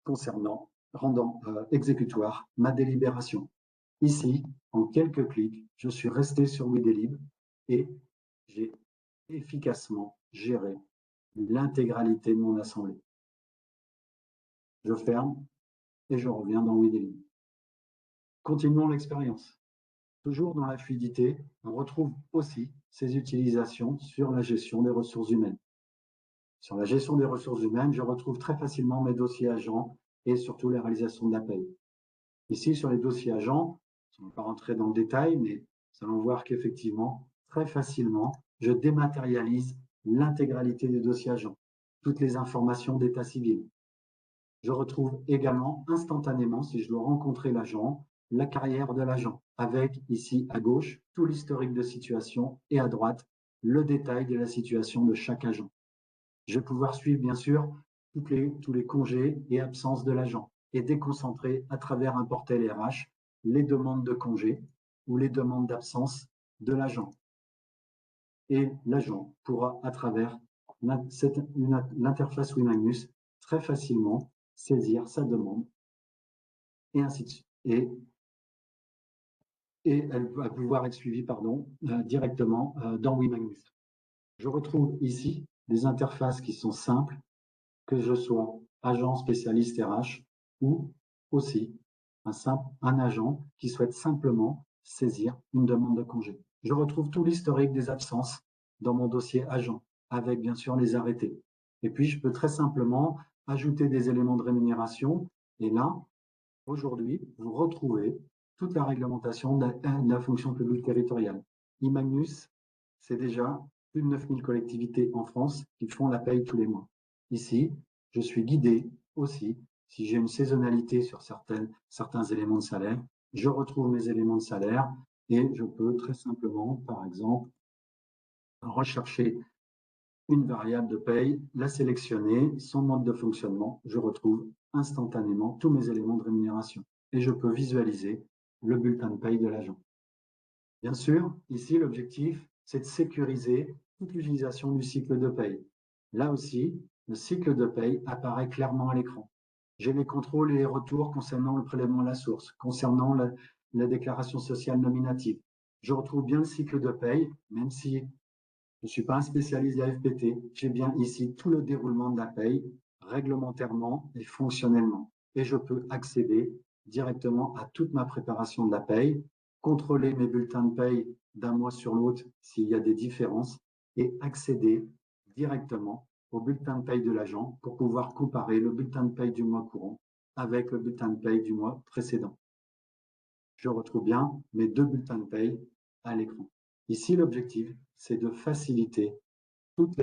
concernant, rendant exécutoire ma délibération. Ici, en quelques clics, je suis resté sur WeDelive et j'ai efficacement géré l'intégralité de mon assemblée. Je ferme et je reviens dans WeDelive. Continuons l'expérience. Toujours dans la fluidité, on retrouve aussi ces utilisations sur la gestion des ressources humaines. Sur la gestion des ressources humaines, je retrouve très facilement mes dossiers agents et surtout la réalisation de l'appel. Ici, sur les dossiers agents, je ne vais pas rentrer dans le détail, mais nous allons voir qu'effectivement, très facilement, je dématérialise l'intégralité des dossiers agents, toutes les informations d'état civil. Je retrouve également instantanément, si je dois rencontrer l'agent, la carrière de l'agent, avec ici à gauche tout l'historique de situation et à droite le détail de la situation de chaque agent. Je vais pouvoir suivre bien sûr tous les congés et absences de l'agent et déconcentrer à travers un portail RH les demandes de congés ou les demandes d'absence de l'agent. et l'agent pourra, à travers l'interface WiMagnus, très facilement saisir sa demande, et ainsi de suite. Et elle va pouvoir être suivie directement dans WiMagnus. Je retrouve ici des interfaces qui sont simples, que je sois agent spécialiste RH ou aussi un agent qui souhaite simplement saisir une demande de congé. Je retrouve tout l'historique des absences dans mon dossier agent, avec bien sûr les arrêtés. Et puis, je peux très simplement ajouter des éléments de rémunération. Et là, aujourd'hui, vous retrouvez toute la réglementation de la fonction publique territoriale. WiMagnus, c'est déjà plus de 9000 collectivités en France qui font la paye tous les mois. Ici, je suis guidé aussi, si j'ai une saisonnalité sur certains éléments de salaire, je retrouve mes éléments de salaire et je peux très simplement, par exemple, rechercher une variable de paye, la sélectionner, son mode de fonctionnement, je retrouve instantanément tous mes éléments de rémunération et je peux visualiser le bulletin de paye de l'agent. Bien sûr, ici, l'objectif, c'est de sécuriser toute l'utilisation du cycle de paye. Là aussi, le cycle de paye apparaît clairement à l'écran. J'ai les contrôles et les retours concernant le prélèvement à la source, concernant la déclaration sociale nominative. Je retrouve bien le cycle de paye, même si je ne suis pas un spécialiste de la FPT, j'ai bien ici tout le déroulement de la paye, réglementairement et fonctionnellement. Et je peux accéder directement à toute ma préparation de la paye, contrôler mes bulletins de paye d'un mois sur l'autre s'il y a des différences et accéder directement au bulletin de paye de l'agent pour pouvoir comparer le bulletin de paye du mois courant avec le bulletin de paye du mois précédent. Je retrouve bien mes deux bulletins de paye à l'écran. Ici, l'objectif, c'est de faciliter toute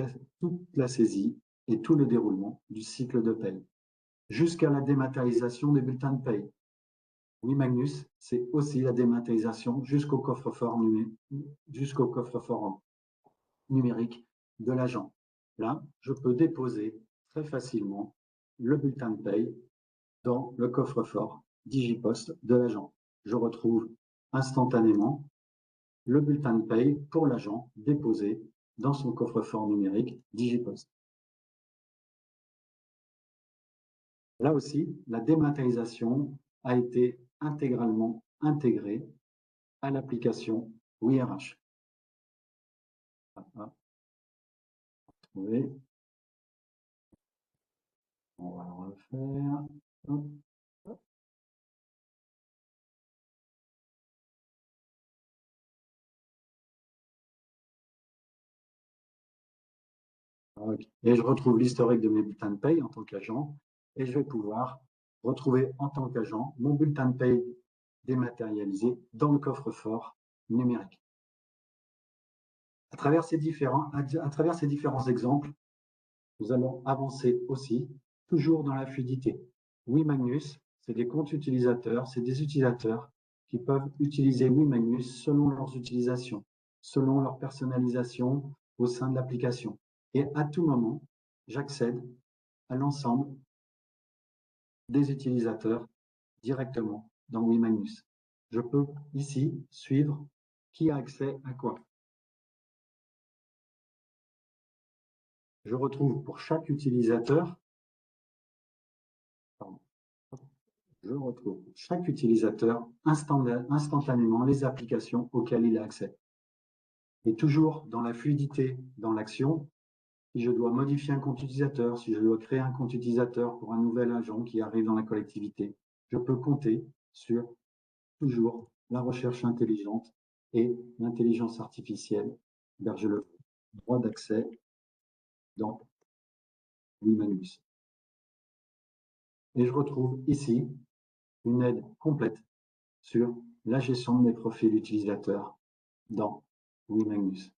la saisie et tout le déroulement du cycle de paye, jusqu'à la dématérialisation des bulletins de paye. WiMagnus, c'est aussi la dématérialisation jusqu'au coffre-fort numérique de l'agent. Là, je peux déposer très facilement le bulletin de paye dans le coffre-fort Digipost de l'agent. Je retrouve instantanément le bulletin de paye pour l'agent déposé dans son coffre-fort numérique Digipost. Là aussi, la dématérialisation a été intégralement intégrée à l'application WiRH. On va le refaire. Hop. Okay. Et je retrouve l'historique de mes bulletins de paye en tant qu'agent et je vais pouvoir retrouver en tant qu'agent mon bulletin de paye dématérialisé dans le coffre-fort numérique. À travers ces différents exemples, nous allons avancer aussi, toujours dans la fluidité. WiMagnus, c'est des comptes utilisateurs, c'est des utilisateurs qui peuvent utiliser WiMagnus selon leurs utilisations, selon leur personnalisation au sein de l'application. Et à tout moment, j'accède à l'ensemble des utilisateurs directement dans WiMagnus. Je peux ici suivre qui a accès à quoi. Je retrouve pour chaque utilisateur, instantanément les applications auxquelles il a accès. Et toujours dans la fluidité, dans l'action, si je dois modifier un compte utilisateur, si je dois créer un compte utilisateur pour un nouvel agent qui arrive dans la collectivité, je peux compter sur toujours la recherche intelligente et l'intelligence artificielle vers le droit d'accès dans WiMagnus. Et je retrouve ici une aide complète sur la gestion de mes profils utilisateurs dans WiMagnus.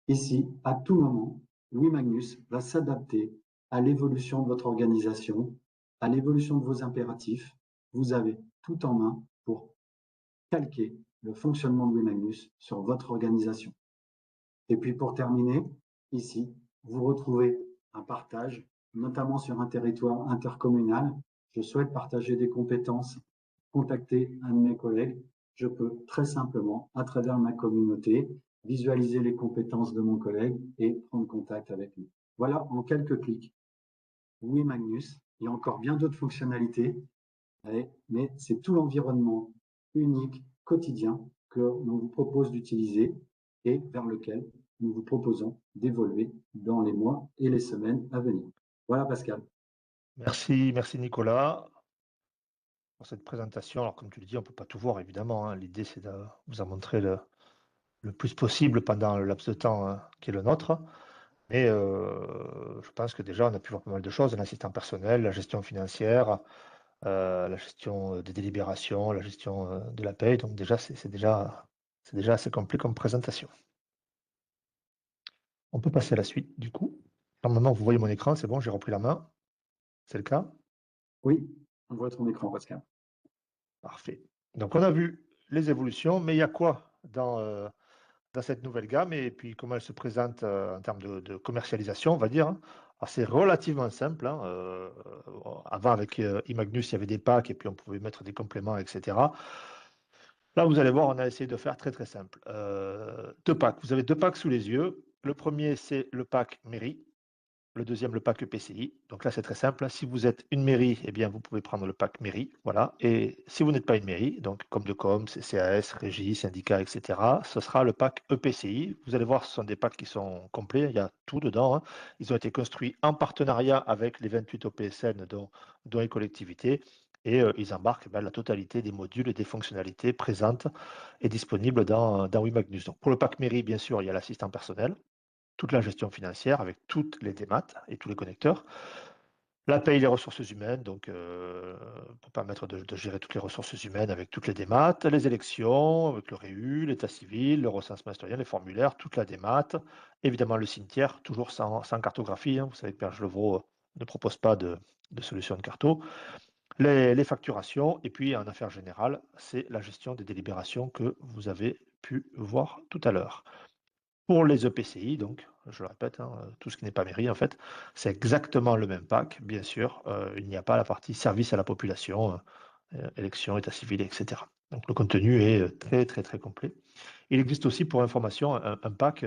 Ici, à tout moment, WiMagnus va s'adapter à l'évolution de votre organisation, à l'évolution de vos impératifs. Vous avez tout en main pour calquer le fonctionnement de WiMagnus sur votre organisation. Et puis pour terminer, ici, vous retrouvez un partage, notamment sur un territoire intercommunal. Je souhaite partager des compétences, contacter un de mes collègues. Je peux très simplement, à travers ma communauté, visualiser les compétences de mon collègue et prendre contact avec lui. Voilà, en quelques clics. Oui, Magnus, il y a encore bien d'autres fonctionnalités, mais c'est tout l'environnement unique, quotidien, que l'on vous propose d'utiliser et vers lequel nous vous proposons d'évoluer dans les mois et les semaines à venir. Voilà, Pascal. Merci Nicolas pour cette présentation. Alors comme tu le dis, on ne peut pas tout voir évidemment, hein. L'idée c'est de vous en montrer le plus possible pendant le laps de temps qui est le nôtre. Mais je pense que déjà on a pu voir pas mal de choses, l'assistant personnel, la gestion financière, la gestion des délibérations, la gestion de la paye. Donc déjà c'est déjà assez complet comme présentation. On peut passer à la suite du coup. Normalement vous voyez mon écran, c'est bon, j'ai repris la main. C'est le cas? Oui, on voit ton écran, Pascal. Parfait. Donc on a vu les évolutions, mais il y a quoi dans cette nouvelle gamme et puis comment elle se présente en termes de commercialisation, on va dire, hein. Alors c'est relativement simple, hein, avant avec Imagnus, il y avait des packs et puis on pouvait mettre des compléments, etc. Là, vous allez voir, on a essayé de faire très très simple. Deux packs. Vous avez deux packs sous les yeux. Le premier, c'est le pack mairie. Le deuxième, le pack EPCI. Donc là, c'est très simple. Si vous êtes une mairie, eh bien, vous pouvez prendre le pack mairie. Voilà. Et si vous n'êtes pas une mairie, donc comme de com, CCAS, régie, syndicat, etc., ce sera le pack EPCI. Vous allez voir, ce sont des packs qui sont complets. Il y a tout dedans, hein. Ils ont été construits en partenariat avec les 28 OPSN, dont les collectivités. Et ils embarquent la totalité des modules et des fonctionnalités présentes et disponibles dans WiMagnus. Donc pour le pack mairie, bien sûr, il y a l'assistant personnel, toute la gestion financière avec toutes les démat et tous les connecteurs. La paye, les ressources humaines, donc pour permettre de gérer toutes les ressources humaines avec toutes les démat, les élections, avec le REU, l'état civil, le recensement citoyen, les formulaires, toute la démat, évidemment le cimetière, toujours sans cartographie, hein. Vous savez que Bergelevrault ne propose pas de solution de carto. Les facturations, et puis en affaires générales, c'est la gestion des délibérations que vous avez pu voir tout à l'heure. Pour les EPCI, donc, je le répète, hein, tout ce qui n'est pas mairie, en fait, c'est exactement le même pack, bien sûr. Il n'y a pas la partie service à la population, élection, état civil, etc. Donc le contenu est très, très, très complet. Il existe aussi, pour information, un pack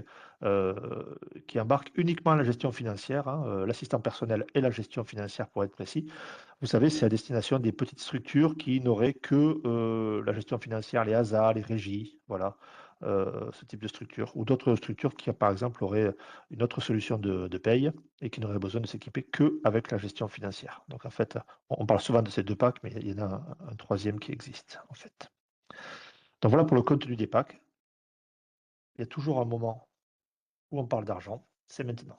qui embarque uniquement la gestion financière, hein, l'assistant personnel et la gestion financière, pour être précis. Vous savez, c'est à destination des petites structures qui n'auraient que la gestion financière, les ASA, les régies, voilà, ce type de structure. Ou d'autres structures qui, par exemple, auraient une autre solution de paye et qui n'auraient besoin de s'équiper qu'avec la gestion financière. Donc, en fait, on parle souvent de ces deux packs, mais il y en a un troisième qui existe, en fait. Donc, voilà pour le contenu des packs. Il y a toujours un moment où on parle d'argent, c'est maintenant.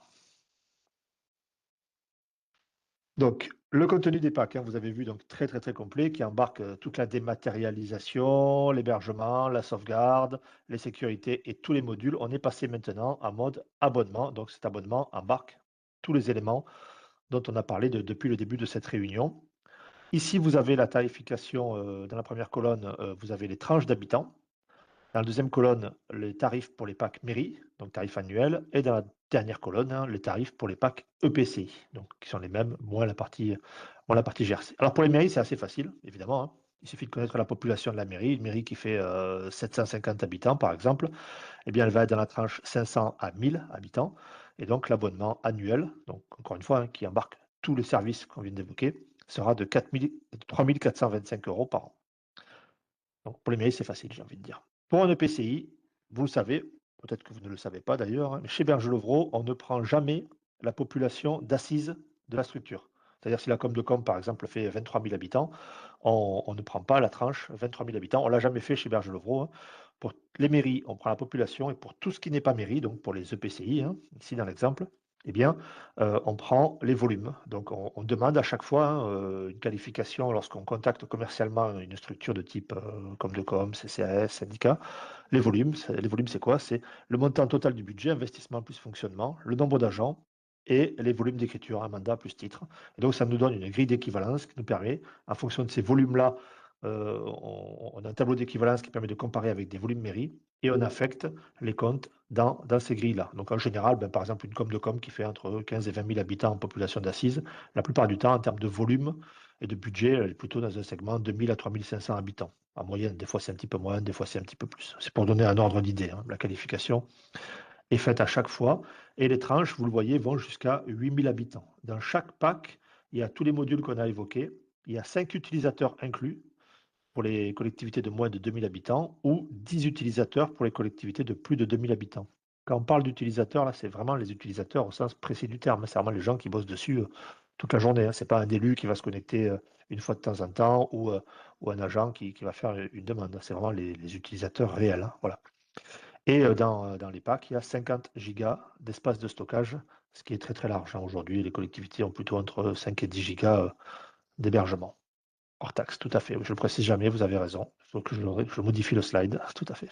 Donc, le contenu des packs, hein, vous avez vu, donc très très très complet, qui embarque toute la dématérialisation, l'hébergement, la sauvegarde, les sécurités et tous les modules. On est passé maintenant en mode abonnement. Donc, cet abonnement embarque tous les éléments dont on a parlé depuis le début de cette réunion. Ici, vous avez la tarification. Dans la première colonne, vous avez les tranches d'habitants. Dans la deuxième colonne, les tarifs pour les packs mairie, donc tarifs annuels, et dans la dernière colonne, hein, les tarifs pour les packs EPCI, donc qui sont les mêmes, moins la partie GRC. Alors pour les mairies, c'est assez facile, évidemment, hein. Il suffit de connaître la population de la mairie. Une mairie qui fait 750 habitants, par exemple, eh bien, elle va être dans la tranche 500 à 1000 habitants, et donc l'abonnement annuel, donc encore une fois, hein, qui embarque tous les services qu'on vient d'évoquer, sera de 3 425 € par an. Donc pour les mairies, c'est facile, j'ai envie de dire. Pour un EPCI, vous le savez, peut-être que vous ne le savez pas d'ailleurs, hein, mais chez Bergelevrault, on ne prend jamais la population d'assises de la structure. C'est-à-dire si la com, par exemple, fait 23 000 habitants, on ne prend pas la tranche 23 000 habitants. On ne l'a jamais fait chez Bergelevrault, hein. Pour les mairies, on prend la population, et pour tout ce qui n'est pas mairie, donc pour les EPCI, hein, ici dans l'exemple, eh bien, on prend les volumes. Donc, on demande à chaque fois, hein, une qualification lorsqu'on contacte commercialement une structure de type com, CCAS, syndicat. Les volumes, c'est quoi? C'est le montant total du budget, investissement plus fonctionnement, le nombre d'agents et les volumes d'écriture, un mandat plus titre. Et donc, ça nous donne une grille d'équivalence qui nous permet, en fonction de ces volumes-là, on a un tableau d'équivalence qui permet de comparer avec des volumes mairie et on affecte les comptes dans ces grilles-là. Donc en général, par exemple, une com de com qui fait entre 15 et 20 000 habitants en population d'assises, la plupart du temps, en termes de volume et de budget, elle est plutôt dans un segment de 2 000 à 3 500 habitants. En moyenne, des fois c'est un petit peu moins, des fois c'est un petit peu plus. C'est pour donner un ordre d'idée. La qualification est faite à chaque fois et les tranches, vous le voyez, vont jusqu'à 8 000 habitants. Dans chaque pack, il y a tous les modules qu'on a évoqués. Il y a 5 utilisateurs inclus pour les collectivités de moins de 2 000 habitants ou 10 utilisateurs pour les collectivités de plus de 2 000 habitants. Quand on parle d'utilisateurs, là, c'est vraiment les utilisateurs au sens précis du terme. C'est vraiment les gens qui bossent dessus toute la journée. Ce n'est pas un élu qui va se connecter une fois de temps en temps ou un agent qui va faire une demande. C'est vraiment les utilisateurs réels. Voilà. Et dans les packs, il y a 50 gigas d'espace de stockage, ce qui est très très large. Aujourd'hui, les collectivités ont plutôt entre 5 et 10 gigas d'hébergement. Hors taxe, tout à fait. Je le précise jamais, vous avez raison. Il faut que je modifie le slide. Tout à fait.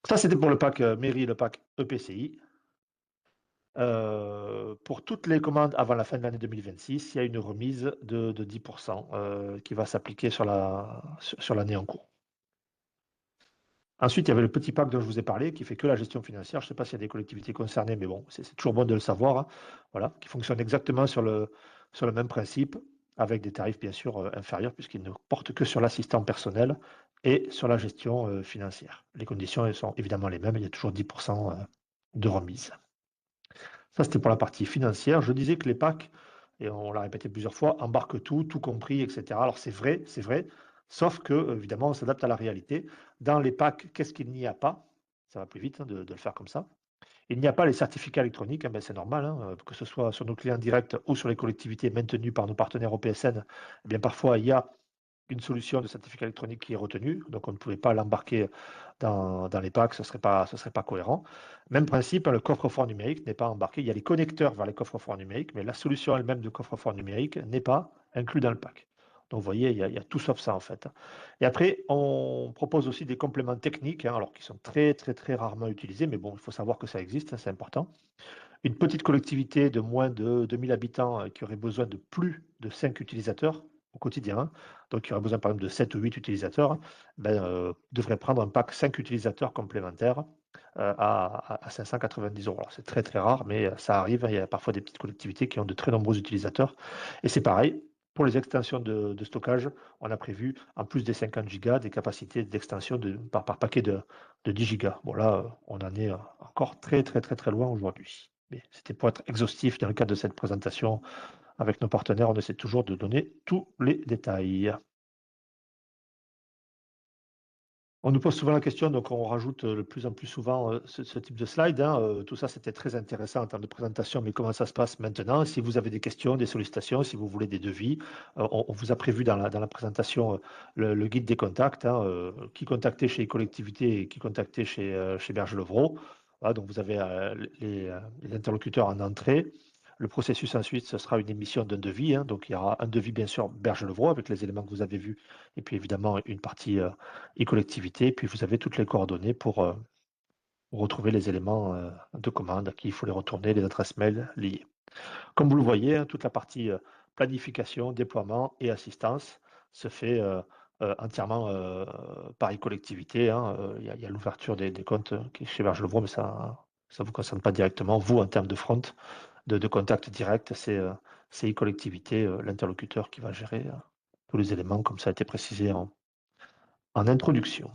Ça, c'était pour le pack mairie et le pack EPCI. Pour toutes les commandes avant la fin de l'année 2026, il y a une remise de 10% qui va s'appliquer sur l'année en cours. Ensuite, il y avait le petit pack dont je vous ai parlé, qui fait que la gestion financière. Je ne sais pas s'il y a des collectivités concernées, mais bon, c'est toujours bon de le savoir. Voilà, qui fonctionne exactement sur le même principe, avec des tarifs bien sûr inférieurs, puisqu'il ne porte que sur l'assistant personnel et sur la gestion financière. Les conditions elles sont évidemment les mêmes, il y a toujours 10% de remise. Ça, c'était pour la partie financière. Je disais que les packs, et on l'a répété plusieurs fois, embarquent tout compris, etc. Alors c'est vrai, sauf que, évidemment, on s'adapte à la réalité. Dans les packs, qu'est-ce qu'il n'y a pas? Ça va plus vite de le faire comme ça. Il n'y a pas les certificats électroniques, c'est normal, que ce soit sur nos clients directs ou sur les collectivités maintenues par nos partenaires au PSN. Parfois, il y a une solution de certificat électronique qui est retenue, donc on ne pouvait pas l'embarquer dans les packs, ce ne serait pas cohérent. Même principe, le coffre-fort numérique n'est pas embarqué. Il y a les connecteurs vers les coffres-forts numériques, mais la solution elle-même de coffre-fort numérique n'est pas inclue dans le pack. Donc vous voyez, il y a tout sauf ça en fait. Et après, on propose aussi des compléments techniques, alors qui sont très très très rarement utilisés, mais bon, il faut savoir que ça existe, c'est important. Une petite collectivité de moins de 2000 habitants qui aurait besoin de plus de 5 utilisateurs au quotidien, donc qui aurait besoin par exemple de 7 ou 8 utilisateurs, devrait prendre un pack 5 utilisateurs complémentaires à 590 €. Alors c'est très très rare, mais ça arrive. Il y a parfois des petites collectivités qui ont de très nombreux utilisateurs. Et c'est pareil, pour les extensions de stockage, on a prévu, en plus des 50 gigas, des capacités d'extension par paquet de 10 gigas. Bon là, on en est encore très très très très loin aujourd'hui. Mais c'était pour être exhaustif dans le cadre de cette présentation. Avec nos partenaires, on essaie toujours de donner tous les détails. On nous pose souvent la question, donc on rajoute de plus en plus souvent ce type de slide. Tout ça, c'était très intéressant en termes de présentation, mais comment ça se passe maintenant? Si vous avez des questions, des sollicitations, si vous voulez des devis, on vous a prévu dans la présentation le guide des contacts, qui contacter chez les collectivités et qui contacter chez Berger-Levrault. Voilà, donc vous avez les interlocuteurs en entrée. Le processus ensuite, ce sera une émission d'un devis. Donc il y aura un devis, bien sûr, Berger-Levrault, avec les éléments que vous avez vus, et puis évidemment une partie e-collectivité. Et puis vous avez toutes les coordonnées pour retrouver les éléments de commande à qui il faut les retourner, les adresses mail liées. Comme vous le voyez, toute la partie planification, déploiement et assistance se fait entièrement par e-collectivité. Il y a l'ouverture des comptes qui est chez Berger-Levrault, mais ça ne vous concerne pas directement. Vous, en termes de front, de contact direct, c'est e-collectivité, l'interlocuteur qui va gérer tous les éléments, comme ça a été précisé en introduction.